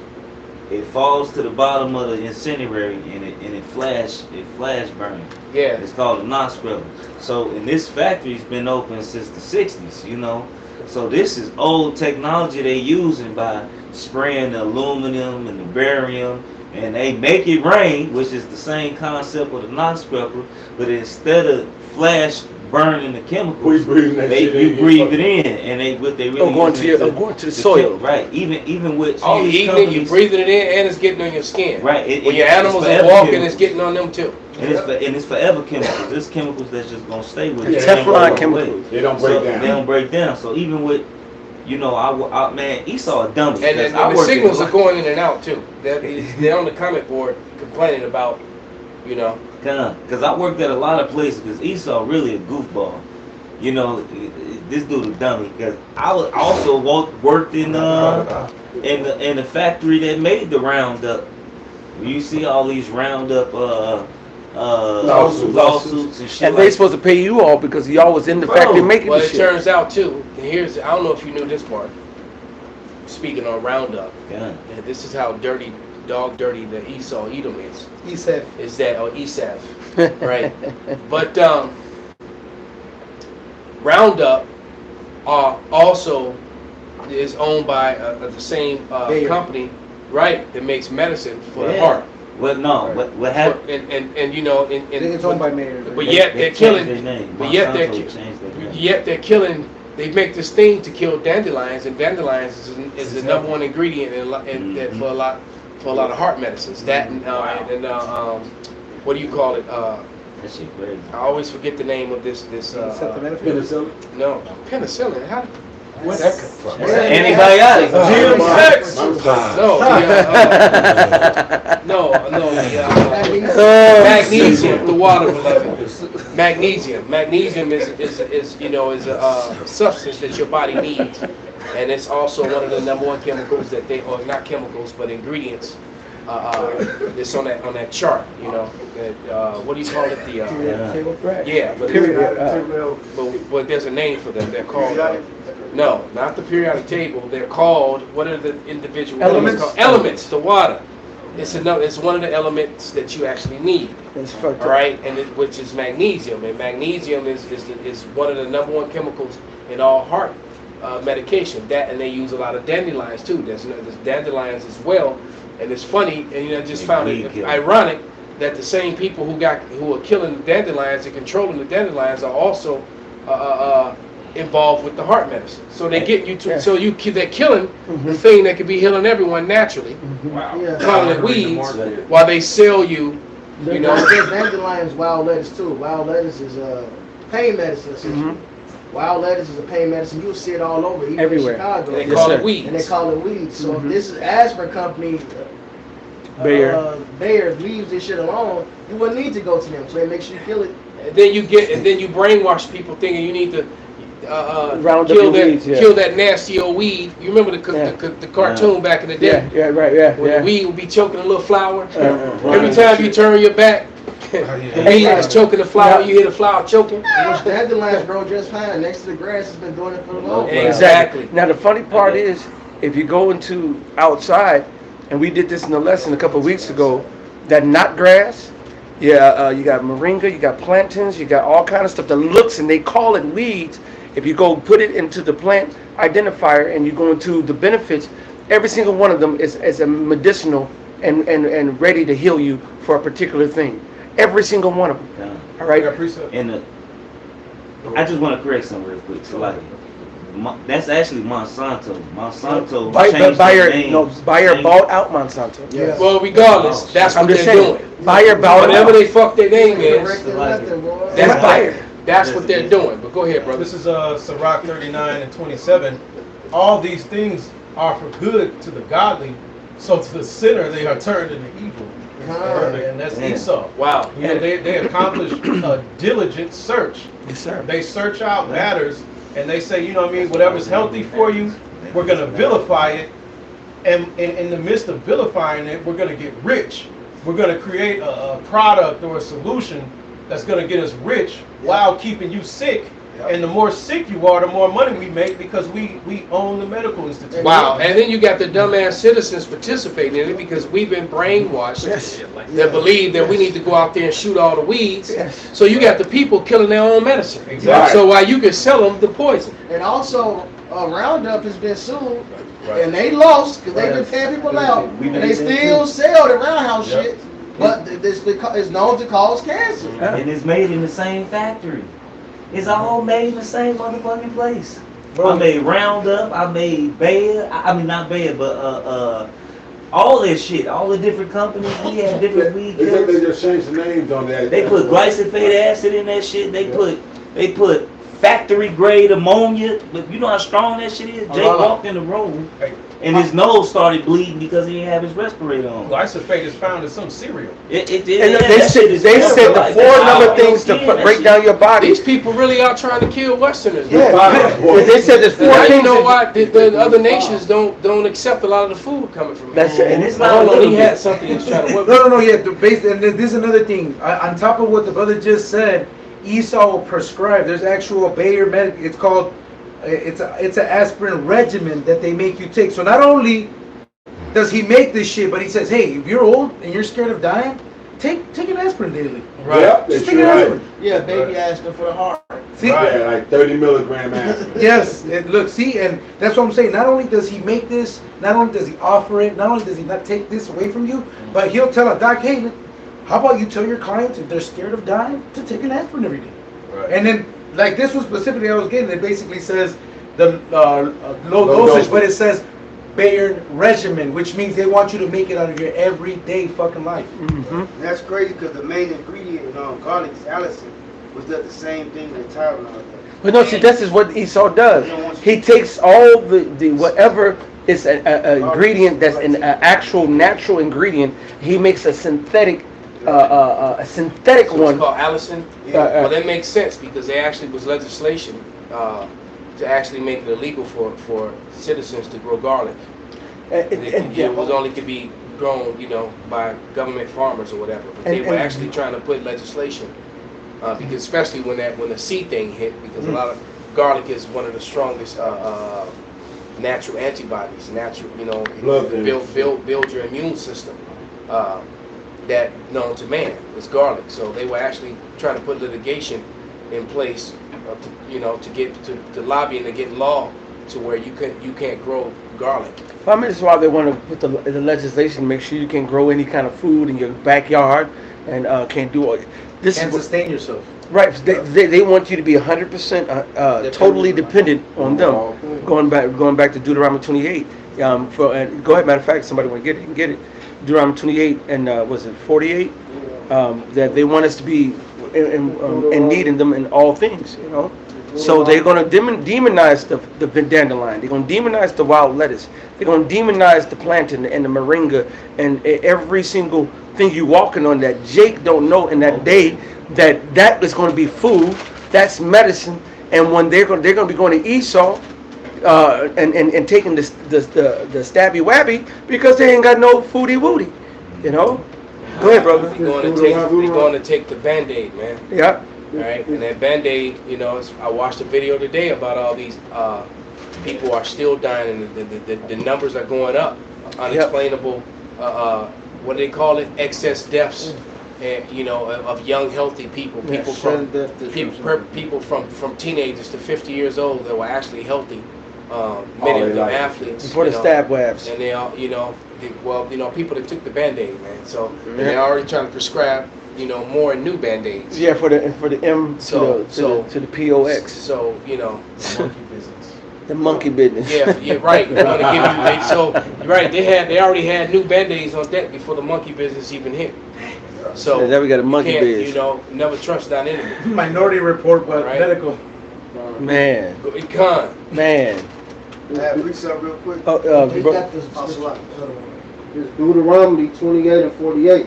S2: It falls to the bottom of the incendiary, and it flash burns.
S3: Yeah.
S2: It's called a knot scrubber. So, and this factory's been open since the 60s, you know. So this is old technology they using by spraying the aluminum and the barium, and they make it rain, which is the same concept of the knot scrubber, but instead of flash burning the chemicals, you breathe it in, and what they really
S1: going to the soil,
S2: right? Even with
S3: all the evening, you breathing it in, and it's getting on your skin.
S2: Right.
S3: When your animals are walking, it's getting on them too.
S2: And it's forever chemicals. There's chemicals that's just gonna stay with you.
S1: Teflon chemicals.
S7: They don't break down.
S2: They don't break down. So even with, you know, I man, Esau a dummy.
S3: And the signals are going in and out too. They're on the comment board complaining about, you know.
S2: Because I worked at a lot of places. Because Esau really a goofball. You know, this dude a dummy. Because I also worked in the factory that made the Roundup. You see all these Roundup lawsuits and shit.
S1: And they supposed to pay you all because y'all was in the factory making
S3: well,
S1: the
S3: it
S1: shit.
S3: turns out too. And here's, I don't know if you knew this part. Speaking on Roundup, and this is how dirty the Esau Edom is.
S6: Esau.
S3: Is that Esau, right? But Roundup also is owned by the same company, right? That makes medicine for the heart.
S2: Well, no, what happened?
S3: And you know,
S6: it's owned by Mayor.
S3: But yet they're killing. But yet they're killing. They make this thing to kill dandelions, and dandelions is the number one ingredient for a lot of heart medicines. That and what do you call it?
S2: That shit crazy.
S3: I always forget the name of this.
S7: Penicillin?
S3: No, penicillin. How?
S6: Where'd that come from?
S2: It's an antibiotic.
S3: Magnesium, the water, beloved. Magnesium. Magnesium is you know, is a substance that your body needs, and it's also one of the number one chemicals that they, or not chemicals, but ingredients. It's on that chart, you know. That, what do you call it? But there's a name for them. They're called. No, not the periodic table. They're called. What are the individual
S1: elements?
S3: Elements. The water. It's one of the elements that you actually need. All right, and which is magnesium, and magnesium is one of the number one chemicals in all heart medication. That, and they use a lot of dandelions too. There's dandelions as well. And it's funny, and you know, I just found it ironic that the same people who are killing the dandelions and controlling the dandelions are also involved with the heart medicine. So they get you to, so they're killing the thing that could be healing everyone naturally, calling it weeds, while they sell you, you know.
S8: There's dandelions, wild lettuce too. Wild lettuce is pain medicine essentially. Wild lettuce is a pain medicine. You'll see it all over, even
S1: everywhere.
S8: In Chicago.
S3: They call it weeds.
S8: And they call it weeds. So if this is Asper Company, Bayer leaves this shit alone, you wouldn't need to go to them. So they make sure you kill it.
S3: And then you brainwash people thinking you need to kill that nasty old weed. You remember the cartoon back in the day? When the weed would be choking a little flower. Every time you turn your back, the weed is choking the flower. You hear the flower choking.
S8: Which dandelions grow just fine next to the grass. Has been doing it for a long time.
S1: Exactly. Now the funny part is, if you go into outside, and we did this in the lesson a couple of weeks ago, that knot grass, you got moringa, you got plantains, you got all kind of stuff that looks, and they call it weeds. If you go put it into the plant identifier and you go into the benefits, every single one of them is a medicinal and ready to heal you for a particular thing. Every single one of them. All right.
S2: And I just want to correct something real quick. So that's actually Monsanto. Monsanto changed their name.
S1: No, Bayer bought out Monsanto.
S3: Yes. Well, regardless, that's what they're doing.
S1: Bayer bought out.
S3: Whatever they fuck their name is,
S1: that's Bayer.
S3: That's what they're doing. But go ahead, brother.
S5: This is Sirach 39 and 27. All these things are for good to the godly, so to the sinner they are turned into evil. And that's Esau.
S3: Wow.
S5: You know, they accomplish a diligent search.
S1: Yes, sir.
S5: They search out matters, and they say, you know what I mean, whatever's healthy for you, we're going to vilify it, and in the midst of vilifying it, we're going to get rich. We're going to create a product or a solution that's going to get us rich while keeping you sick. And the more sick you are, the more money we make because we own the medical institution.
S3: Wow, and then you got the dumbass citizens participating in it because we've been brainwashed that believe that we need to go out there and shoot all the weeds. So you got the people killing their own medicine.
S5: Exactly.
S3: So while you can sell them the poison.
S8: And also, Roundup has been sued, and they lost because they've been paying people out, and they still sell the roundhouse shit, but it's known to cause cancer.
S2: And it's made in the same factory. It's all made in the same motherfucking place. I made Roundup, I made Bayer, I mean not Bayer, but all that shit, all the different companies, we had different weed killers.
S7: They just changed the names on that.
S2: They put glyphosate acid in that shit. They put factory grade ammonia. But you know how strong that shit is? Jake walked in the room and his nose started bleeding because he didn't have his respirator on.
S5: Glyphosate is found in some cereal.
S1: And they said the 4 number things to break down your body.
S3: These people really are trying to kill Westerners.
S1: Yeah, they said there's 4 things.
S3: You know why the other nations don't accept a lot of the food coming from here.
S1: That's it.
S3: And it's not he had something he's trying to work.
S6: No, yeah. And this is another thing. On top of what the brother just said, Esau will prescribe. There's actual Bayer medic. It's called. It's an aspirin regimen that they make you take. So not only does he make this shit, but he says, hey, if you're old and you're scared of dying, take an aspirin daily.
S7: Right. Yep,
S6: Just take an aspirin.
S8: Yeah, baby aspirin for the heart.
S6: See?
S7: Right, like 30 milligram aspirin.
S6: Yes, look, see, and that's what I'm saying. Not only does he make this, not only does he offer it, not only does he not take this away from you, but he'll tell a doc, hey, how about you tell your clients if they're scared of dying to take an aspirin every day? Right. And then, like this one specifically I was getting, it basically says the low dosage, but it says Bayer regimen, which means they want you to make it out of your everyday fucking life.
S4: Mm-hmm. That's crazy because the main ingredient in garlic is allicin, which does the same thing that Tylenol does.
S1: But no, see, this is what Esau does. He takes all the whatever is an ingredient that's an actual natural ingredient. He makes a synthetic one.
S3: It's called allicin. Well, that makes sense because there actually was legislation to actually make it illegal for citizens to grow garlic. It was only could be grown, by government farmers or whatever. But they were actually trying to put legislation because especially when the seed thing hit, because a lot of garlic is one of the strongest natural antibodies, build your immune system. That known to man is garlic. So they were actually trying to put litigation in place, to get to lobby and to get law to where you can't grow garlic.
S1: I mean, that's why they want to put the legislation to make sure you can grow any kind of food in your backyard and can't do all this.
S6: Can't sustain yourself.
S1: Right. They want you to be 100% totally dependent on them. Going back to Deuteronomy 28. Go ahead. Matter of fact, somebody want to get it, you can get it. Deuteronomy 28 and was it 48? That they want us to be in need in them in all things, So they're going to demonize the dandelion. They're going to demonize the wild lettuce. They're going to demonize the plantain and the moringa and every single thing you walking on that Jake don't know in that day that is going to be food. That's medicine. And when they're going to be going to Esau. And taking the stabby wabby because they ain't got no foodie woody, Go ahead, brother.
S3: We're going to take the Band-Aid, man.
S1: Yeah.
S3: All right, and that Band-Aid, I watched a video today about all these people are still dying, and the numbers are going up. Unexplainable, what do they call it? Excess deaths, and of young healthy people, people from teenagers to 50 years old that were actually healthy. Many of them athletes.
S1: Before the stab webs.
S3: And they all, people that took the Band-Aid, man. So and they're already trying to prescribe, more new Band-Aids.
S1: Yeah, for the M to the POX.
S3: So
S5: Monkey business.
S1: The monkey business.
S3: Yeah, right. We're gonna give you right. They already had new Band-Aids on deck before the monkey business even hit. So
S1: now we got a monkey business.
S3: Never trust that enemy.
S6: Minority Report, but medical.
S1: Man.
S4: I read something real quick.
S8: It's Deuteronomy 28 and 48.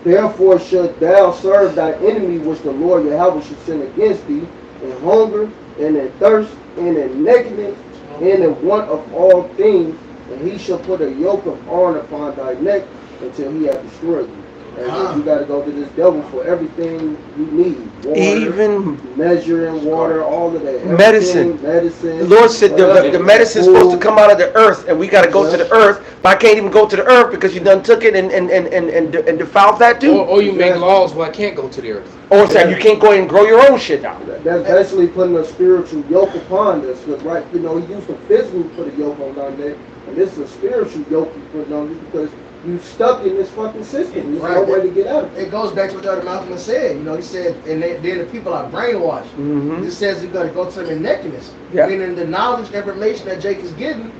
S8: Therefore shalt thou serve thy enemy which the Lord Yahweh should send against thee, in hunger, and in thirst, and in nakedness, and in want of all things, and he shall put a yoke of iron upon thy neck until he have destroyed you. And then you got to go to this devil for everything you need. Water,
S1: Even
S8: measuring water, all of that.
S1: medicine.
S8: Medicine.
S1: The Lord said the medicine is supposed to come out of the earth, and we got to go to the earth. But I can't even go to the earth because you done took it and defiled that too.
S3: Or you make laws where I can't go to the earth.
S1: Or say you can't go ahead and grow your own shit now.
S8: That's basically putting a spiritual yoke upon us. Because, right, you know, he used to physically put a yoke on down there. And this is a spiritual yoke he put on you because you stuck in this fucking system. There's no way to get out of it.
S18: It goes back to what Elder Malcolm said. You know, he said, and then the people are brainwashed.
S1: Mm-hmm.
S18: It says you're going to go to the nakedness.
S1: Yeah.
S18: Meaning the knowledge, information that Jake is getting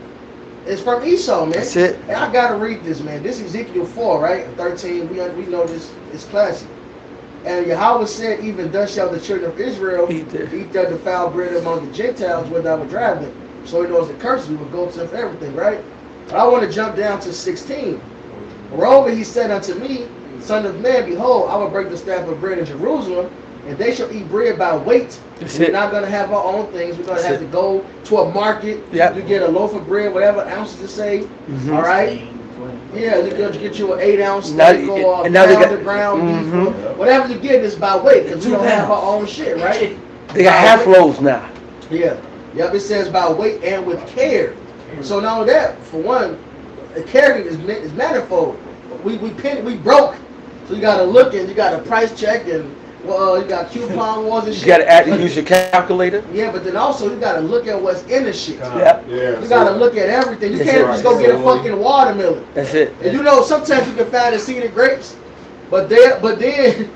S18: is from Esau, man.
S1: That's it.
S18: And I got to read this, man. This is Ezekiel 4, right? 13, we know this is classic. And Yahweh said, even thus shall the children of Israel eat their defiled bread among the Gentiles where thou would drive them. So he knows the curses would go to for everything, right? But I want to jump down to 16. Moreover, he said unto me, Son of man, behold, I will break the staff of bread in Jerusalem, and they shall eat bread by weight. We're not going to have our own things. We're going to have to go to a market to get a loaf of bread, whatever ounces to say. All right? Yeah, they're going to get you an 8-ounce steak or a pound of ground beef. Whatever you get is by weight, because we don't have our own shit, right?
S1: They got half loaves now.
S18: Yeah. Yep, it says by weight and with care. So not only that, for one, the care is manifold. We broke. So you got to look and you got to price check and you got coupon wars and shit.
S1: You got to use your calculator.
S18: Yeah, but then also you got to look at what's in the shit.
S1: Yeah.
S18: You got to look at everything. You can't just go get a fucking watermelon.
S1: That's it.
S18: And you know, sometimes you can find the seeded grapes, but then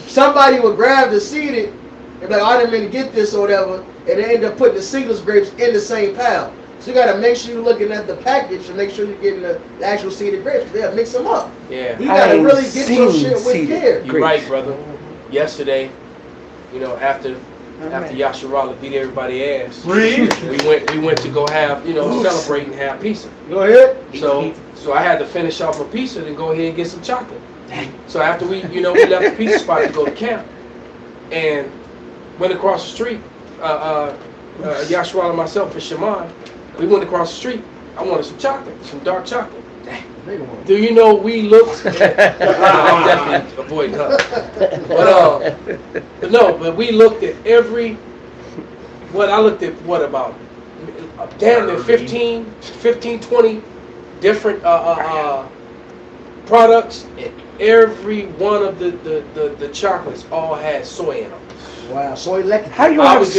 S18: somebody will grab the seeded and be like, I didn't mean to get this or whatever, and they end up putting the seedless grapes in the same pile. So you got to make sure you're looking at the package and make sure you're getting the actual seeded grapes. They'll mix them up.
S3: Yeah.
S18: You got to really get your shit with care.
S3: You're right, brother. Yesterday, you know, after Yasharala beat everybody's ass, we went to go have, you know, celebrate and have pizza.
S18: Go ahead.
S3: So I had to finish off a pizza and go ahead and get some chocolate. So after we left the pizza spot to go to camp, and went across the street, Yasharala and myself and Shaman, we went across the street. I wanted some chocolate, some dark chocolate. Do you know we looked at, I'm definitely avoiding her. But we looked at every, about damn near 15, 20 different products, and every one of the chocolates all had soy in them.
S18: Wow, soy lectin.
S1: How you
S3: I
S1: have
S3: was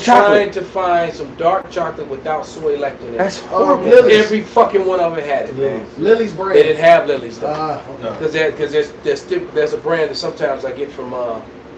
S3: trying to find some dark chocolate without soy lectin in it.
S1: That's horrible.
S3: Every fucking one of them had it, man.
S18: Lily's brand.
S3: They didn't have Lily's though.
S18: Okay.
S3: Because there's a brand that sometimes I get from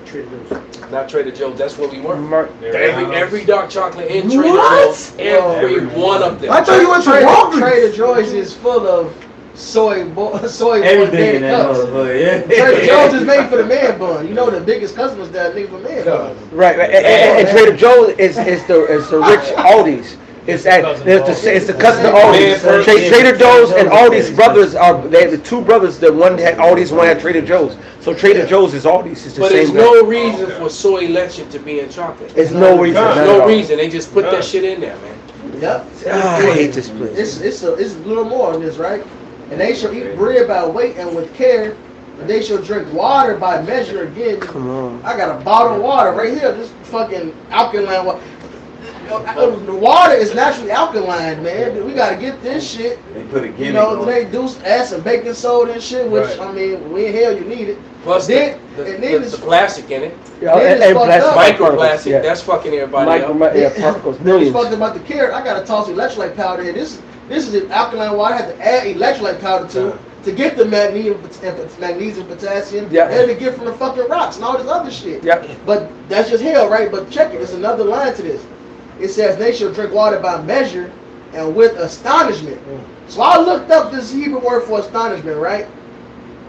S18: Trader Joe's.
S3: Not Trader Joe's. That's where we were. Every dark chocolate in Trader Joe's, every one of them.
S18: I thought you went to Walgreens. Trader Joe's is full of soy
S2: everything in that motherfucker, yeah.
S18: Trader Joe's is made for the man bun. You know the biggest customers that make for man bun.
S1: Right. And Trader Joe's is the rich Aldi's. It's the cousin of Aldi's. Trader Joe's and Aldi's brothers they the two brothers. The one had Aldi's, one had Trader Joe's. So Trader Joe's is Aldi's. It's the
S3: but
S1: same
S3: there's no reason for soy lectin to be in chocolate.
S1: There's no reason.
S3: There's no reason. They just put that shit in there, man.
S18: Yep.
S1: I hate this place.
S18: It's a little more on this, right? And they shall eat bread by weight and with care, and they shall drink water by measure again.
S1: Come on.
S18: I got a bottle of water right here. This fucking alkaline water. The water is naturally alkaline, man. We gotta get this shit.
S2: They put a gimmick on
S18: they do add some baking soda and shit, which I mean, when hell you need it.
S3: Plus
S18: the
S3: plastic in it.
S1: Yeah, and
S3: microplastic. That's fucking everybody up.
S1: Particles, millions.
S18: Fucked about the carrot. I gotta toss electrolyte powder in. This is an alkaline water. I have to add electrolyte powder to get the magnesium, potassium, and to get from the fucking rocks and all this other shit. But that's just hell, right? But check it. There's another line to this. It says they shall drink water by measure and with astonishment. So I looked up this Hebrew word for astonishment, right?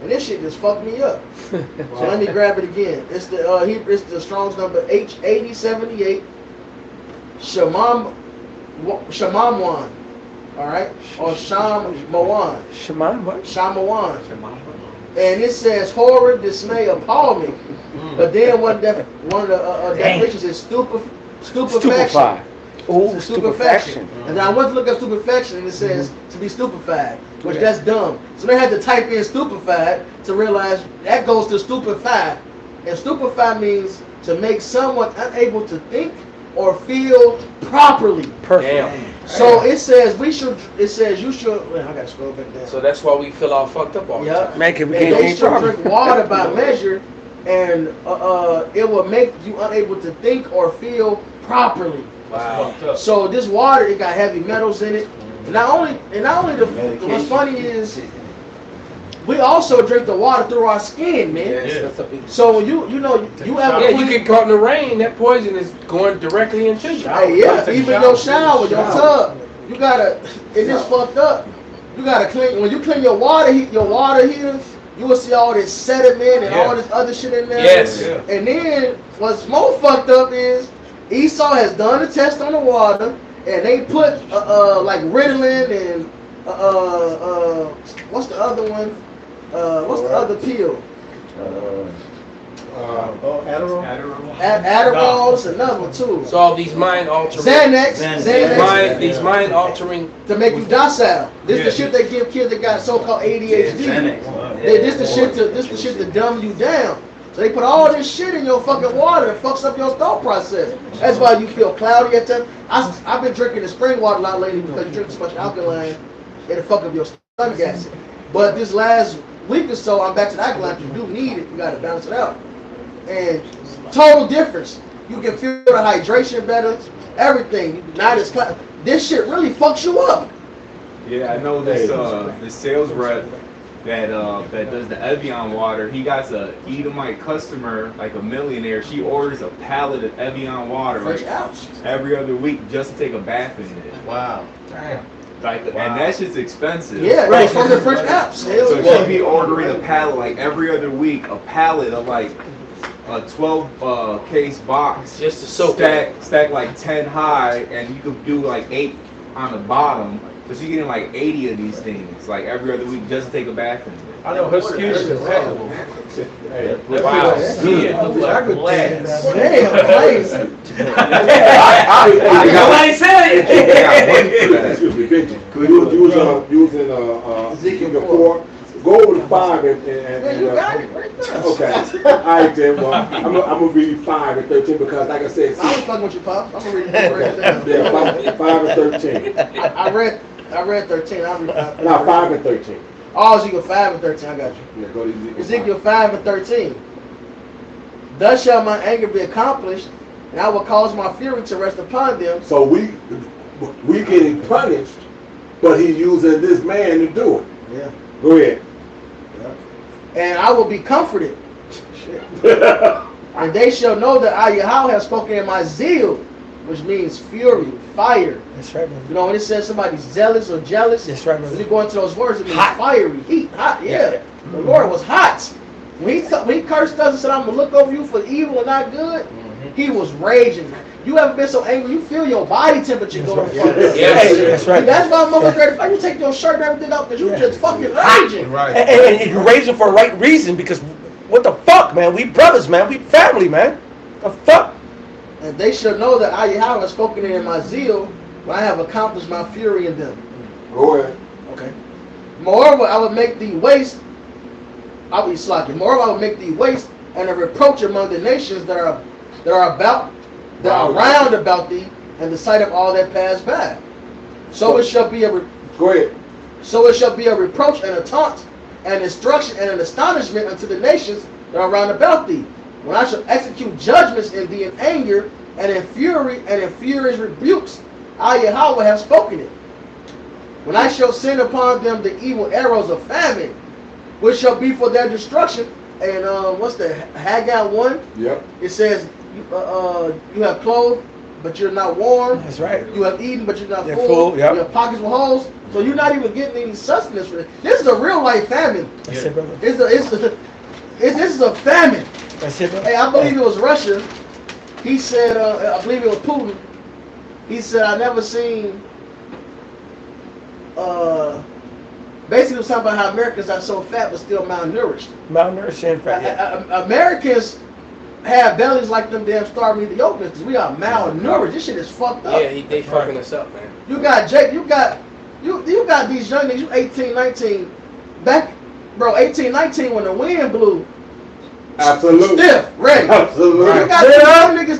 S18: And this shit just fucked me up. So let me grab it again. It's the Strong's number H8078. Shamamwan. All right? Or Shamawan.
S1: Shaman what?
S18: Shamawan. And it says horror, dismay, appall me. But then one of the definitions is stupefaction.
S1: Ooh,
S18: stupefaction. And then I went to look up stupefaction, and it says to be stupefied, which that's dumb. So they had to type in stupefied to realize that goes to stupefied. And stupefied means to make someone unable to think or feel properly.
S3: Perfect.
S18: So it says you should, well, I gotta scroll back down.
S3: So that's why we feel all fucked up all the time.
S1: Man, we
S18: And
S1: can't
S18: they should drink water by measure, and it will make you unable to think or feel properly.
S3: Wow.
S18: So this water, it got heavy metals in it. And not only what's funny is we also drink the water through our skin, man.
S3: Yes.
S18: So when you
S3: get caught in the rain, that poison is going directly into you.
S18: Hey, yeah, even your shower, your tub, you gotta. It's just fucked up. You gotta clean when you clean your water heater. You will see all this sediment and all this other shit in there.
S3: Yes.
S18: And then what's more fucked up is Esau has done a test on the water, and they put like Ritalin and what's the other one? What's the other pill? Adderall's another one too.
S3: So all these mind altering
S18: Xanax.
S3: These mind altering
S18: to make you docile. This the shit they give kids that got so-called ADHD. This the shit to dumb you down. So they put all this shit in your fucking water that fucks up your thought process. That's why you feel cloudy at times. I've been drinking the spring water a lot lately because you drink so much alkaline, it'll fuck up your stomach acid. But this last week or so, I'm back to the alkaline. You do need it. You got to balance it out. And total difference. You can feel the hydration better. Everything. Not as this shit really fucks you up.
S19: Yeah, I know this the sales rep that does the Evian water. He got a Edomite customer, like a millionaire. She orders a pallet of Evian water like every other week just to take a bath in it.
S3: Wow. Damn.
S19: Like, and that shit's expensive.
S18: Yeah, right. From the French Alps.
S19: So she'd be ordering a pallet like every other week, a pallet of like a 12 case box.
S3: Just to soak
S19: stack like 10 high, and you could do like 8 on the bottom. But you're getting like 80 of these things like every other week just to take a bath in it.
S5: I know her skin is impeccable.
S19: Wow, skin looks like glass.
S2: Nobody said it.
S7: Excuse me, Benji. You was in Ezekiel 4. Go over to 5 and
S18: you got it right there.
S7: Okay. All right, then. Well, I'm gonna read 5 and 13 because, like I said,
S18: I was fucking with you, Pop. I'm gonna read it right down.
S7: Yeah, 5 and 13.
S18: I read 13.
S7: No, 5 and 13.
S18: Oh, Ezekiel 5 and 13. I got you.
S7: Yeah, go to
S18: Ezekiel 5 and 13. Thus shall my anger be accomplished, and I will cause my fury to rest upon them.
S7: So we getting punished, but he's using this man to do it.
S18: Yeah.
S7: Go ahead.
S18: And I will be comforted. And they shall know that I, Yahweh, have spoken in my zeal, which means fury, fire.
S1: That's right, man.
S18: You know, when it says somebody's zealous or jealous,
S1: that's right, man.
S18: When you go into those words, it means fiery, heat, hot. Yeah. The Lord was hot. When he cursed us and said, I'm going to look over you for evil and not good, he was raging. You ever been so angry, you feel your body temperature going up.
S1: That's right.
S18: That's why I'm ready. You take your shirt and everything out because you just fucking raging.
S1: Right. And you're raging for the right reason because what the fuck, man? We brothers, man. We family, man. The fuck?
S18: And they shall know that I, Yahweh, have spoken in my zeal, when I have accomplished my fury in them.
S7: Go ahead.
S18: Okay. Moreover, I will make thee waste. I'll be slacking. Moreover, I will make thee waste and a reproach among the nations that are round about thee, and the sight of all that pass by. So it shall be
S7: go ahead.
S18: So it shall be a reproach and a taunt, and instruction and an astonishment unto the nations that are round about thee. When I shall execute judgments in thee in anger, and in fury, and in furious rebukes, I Yahweh have spoken it. When I shall send upon them the evil arrows of famine, which shall be for their destruction. And what's the Haggai 1?
S7: Yep.
S18: It says, you have clothes, but you're not warm.
S1: That's right.
S18: You have eaten, but you're not
S1: You're
S18: full.
S1: full, yep.
S18: You have pockets with holes, so you're not even getting any sustenance for it. This is a real life famine.
S1: That's it, brother.
S18: This is a famine.
S1: That's it, brother.
S18: Hey, I believe it was Russia. He said, I believe it was Putin. He said, I never seen. Basically, it was talking about how Americans are so fat but still malnourished.
S1: Malnourished and fat.
S18: Americans have bellies like them damn starving Ethiopians because we are malnourished. This shit is fucked up.
S3: Yeah, they fucking us up, man.
S18: You got Jake, you got these young niggas, you 18, 19, back, bro, 18, 19 when the wind blew.
S7: Absolutely.
S18: Stiff, ready.
S7: Absolutely.
S18: You got these young niggas,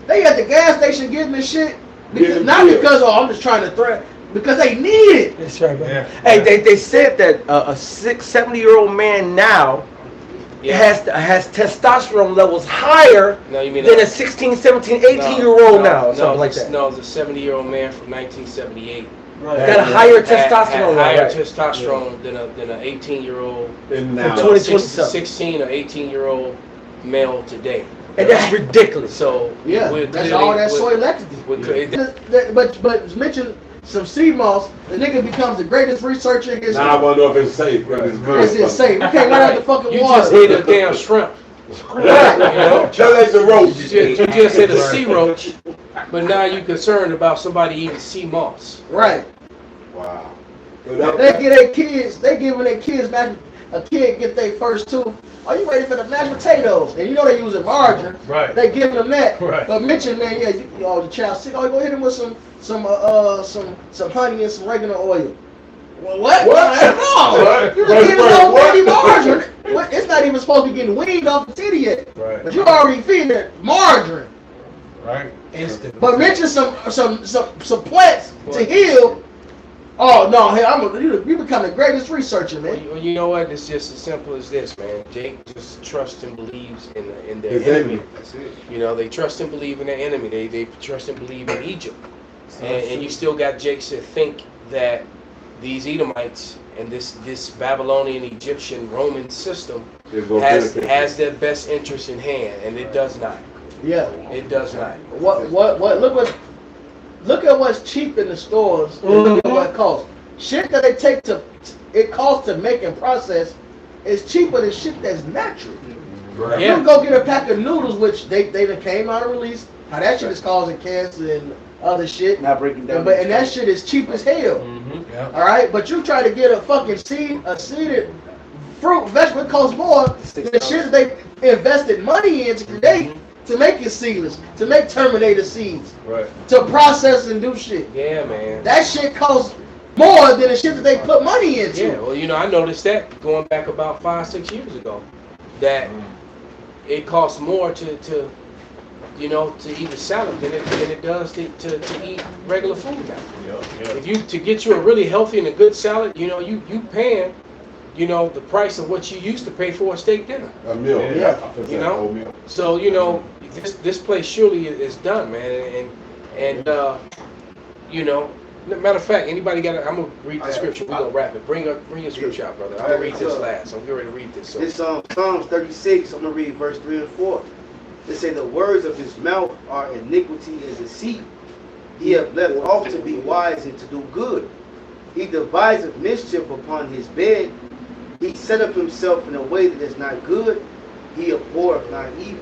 S18: they at the gas station getting this shit, because, not because, I'm just trying to threat, because they need it.
S1: That's right, man. Hey, they said that a 70-year-old man now has testosterone levels higher than a 16, 17, 18-year-old now, something like that.
S3: No, it's a 70-year-old man from 1978.
S1: Right. Got a higher testosterone level.
S3: Higher testosterone than an 18-year-old,
S7: now
S3: 16 or 18-year-old male today.
S1: And that's ridiculous.
S3: So
S18: yeah, that's all that soy lecithin. But mention some sea moss, the nigga becomes the greatest researcher in history.
S7: Now I want to know if it's safe.
S18: It's safe. You can't run out the fucking
S3: you
S18: water.
S3: You just hit a damn shrimp.
S18: Right.
S3: You know?
S7: That's a roach.
S3: You just hit a sea roach, but now you're concerned about somebody eating sea moss.
S18: Right.
S7: Wow.
S18: They give their kids, they giving their kids a kid get their first tooth. Are you ready for the mashed potatoes? And you know they using margarine.
S5: Right.
S18: They giving them that.
S5: Right.
S18: But mention, man, yeah, the child sick. Oh, you go hit him with some honey and some oregano oil. Well, what? No. You just getting no baby margarine. It's not even supposed to be getting weaned off the titty yet.
S5: Right.
S18: But you already feeding it margarine.
S5: Right. Instant.
S18: But mention some plants to heal. Oh no, hey, you become the greatest researcher, man.
S3: Well, you know what? It's just as simple as this, man. Jake just trusts and believes in their
S7: His
S3: enemy.
S7: enemy. That's it.
S3: You know, they trust and believe in their enemy. They trust and believe in Egypt. And you still got Jake to think that these Edomites and this Babylonian, Egyptian, Roman system has their best interest in hand, and it does not.
S18: Yeah,
S3: it does not.
S18: What? Look at what's cheap in the stores. And look at what it costs. Shit that they take it costs to make and process is cheaper than shit that's natural.
S3: Right.
S18: You can go get a pack of noodles, which they done came out and released. How that shit is causing cancer and other shit.
S6: Not breaking down.
S18: And that shit is cheap as hell.
S5: Yeah.
S18: All right, but you try to get a fucking seeded fruit, vegetable costs more than the shit that they invested money in to create. To make it seedless, to make Terminator seeds,
S5: right?
S18: To process and do shit.
S3: Yeah, man.
S18: That shit costs more than the shit that they put money into.
S3: Yeah, well, you know, I noticed that going back about 5-6 years ago, that it costs more to eat a salad than it does to eat regular food now.
S5: Yeah.
S3: If you to get you a really healthy and a good salad, you paying, the price of what you used to pay for a steak dinner.
S7: A meal.
S3: Yeah. So this place surely is done, man, and matter of fact, anybody got? I'm gonna read the scripture. We're gonna wrap it. Bring your scripture out, brother. I'm gonna read this last. I'm getting ready to read this. So.
S4: This Psalms 36. I'm gonna read verse 3 and 4. They say the words of his mouth are iniquity and deceit. He hath left off to be wise and to do good. He deviseth mischief upon his bed. He set up himself in a way that is not good. He abhorreth not evil.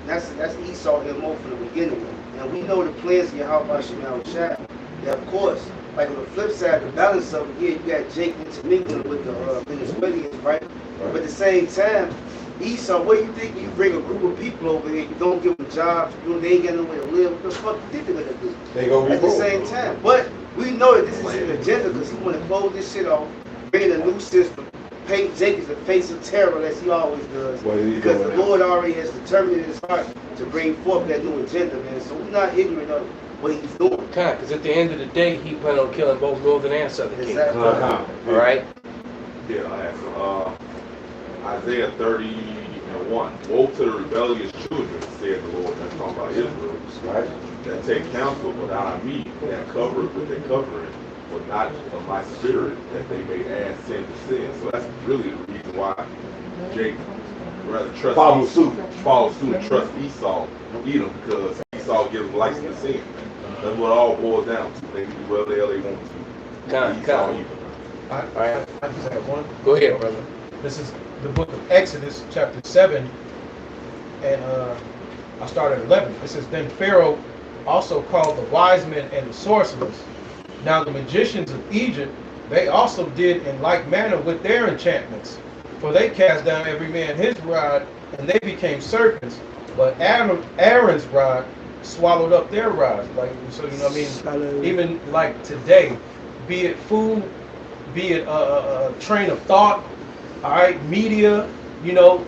S4: That's Esau MO from the beginning. And we know the plans of Yahweh Shem Shai. That of course, like on the flip side, the balance of it, you got Jake intermingling with the Venezuelans, right? But at the same time, Esau, what do you think when you bring a group of people over here, you don't give them jobs, they ain't got nowhere to live, what the fuck you think they're gonna do?
S7: They gonna be
S4: at the same time. But we know that this is an agenda because he want to close this shit off, bring in a new system, paint Jake as the face of terror as he always does. Because the Lord already has determined in his heart to bring forth that new agenda, man. So we're not ignorant of what he's doing.
S3: Because at the end of the day, he planned on killing both northern and southern kingdom.
S4: Exactly.
S3: All right?
S20: Yeah, so, Isaiah 31. Woe to the rebellious children, said the Lord. That's talking about Israel. Right? That take counsel without me, that cover with their covering, but not of my spirit, that they may add sin to sin. So that's really the reason why Jacob rather trust follow suit and trust Esau, Edom, because Esau gives them license to sin. That's what it all boils down to. They can do whatever the hell they want to.
S5: All right. I just have one.
S3: Go ahead, brother.
S5: This is the book of Exodus, chapter 7, and I start at 11. It says, Then Pharaoh also called the wise men and the sorcerers. Now the magicians of Egypt, they also did in like manner with their enchantments. For they cast down every man his rod, and they became serpents. But Aaron's rod swallowed up their rods. Like, so you know what I mean? Even like today, be it food, be it a train of thought, all right, media, you know,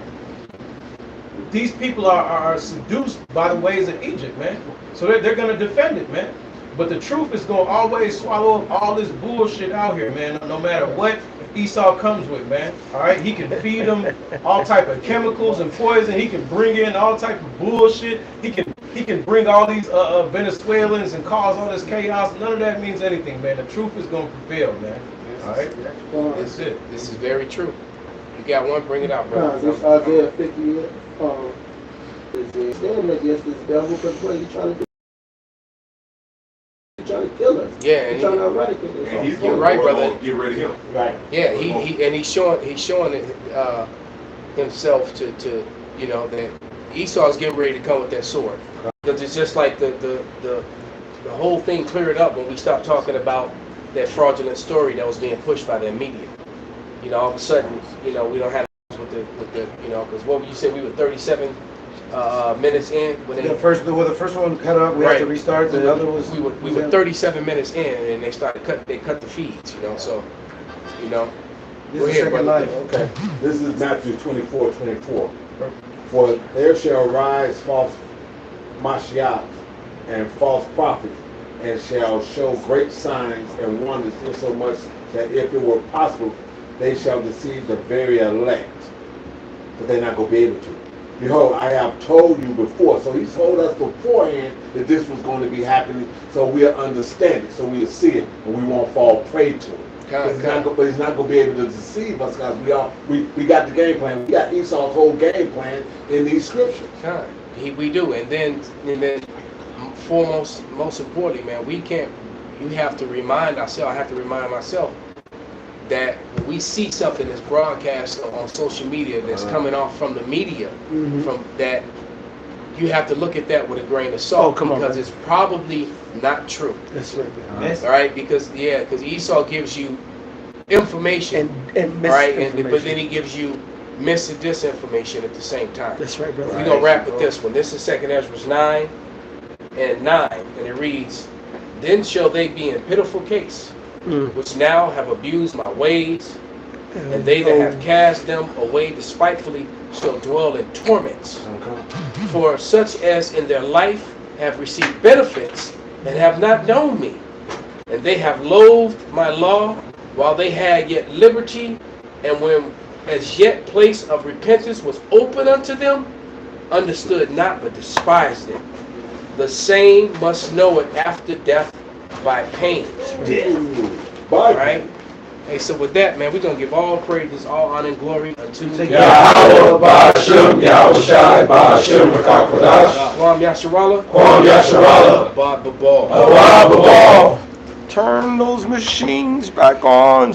S5: these people are seduced by the ways of Egypt, man. So they're going to defend it, man. But the truth is going to always swallow up all this bullshit out here, man, no matter what Esau comes with, man. All right, he can feed them all type of chemicals and poison. He can bring in all type of bullshit. He can bring all these Venezuelans and cause all this chaos. None of that means anything, man. The truth is going to prevail, man. All right, that's it.
S3: This is very true. You got one, bring it out, bro.
S8: This Isaiah 50 is standing against this devil because what he's trying to do. Trying to kill us.
S3: Yeah, and
S8: trying to eradicate us.
S20: And he's
S3: You're right, brother.
S20: Get rid of him.
S8: Right.
S3: Yeah, he's showing himself to you know that Esau's getting ready to come with that sword. Because it's just like the whole thing cleared up when we stopped talking about that fraudulent story that was being pushed by the media. You know, all of a sudden, you know, we don't have with the you know, because what you said we were 37 minutes in when
S6: The first one cut up, we had to restart. The other was
S3: we were 37 minutes in, and they started cut the feeds. You know, so you know.
S6: This is Second Life.
S7: Okay. This is Matthew 24:24. For there shall rise false Mashiach and false prophets, and shall show great signs and wonders, insomuch that if it were possible, they shall deceive the very elect. But they're not going to be able to. Behold, I have told you before. So he told us beforehand that this was going to be happening, so we'll understand it, so we'll see it, and we won't fall prey to it. But he's not going to be able to deceive us because we got the game plan. We got Esau's whole game plan in these scriptures.
S3: We do, and then foremost, most importantly, man, you have to remind ourselves. I have to remind myself that when we see something that's broadcast on social media that's coming off from the media, from that, you have to look at that with a grain of salt because it's probably not true.
S1: That's right.
S3: All right, because Esau gives you information,
S1: and
S3: right, but then he gives you mis and disinformation at the same time.
S1: That's right, brother.
S3: We're gonna wrap with this one. This is 2 Ezra 9 and 9, and it reads, "Then shall they be in pitiful case, which now have abused my ways, and they that have cast them away despitefully shall dwell in torments. For such as in their life have received benefits and have not known me, and they have loathed my law while they had yet liberty, and when as yet place of repentance was open unto them, understood not but despised it. The same must know it after death by pains." All right. Hey, so with that, man, we're gonna give all praises, all honor and glory unto
S7: Yahweh Ba'Shem, Yahweh Shai Ba'Shem, Rakakwadash.
S3: Kwam Yasharallah.
S7: Kwam Yasharallah.
S3: Abad Babal.
S7: Abad Babal.
S1: Turn those machines back on.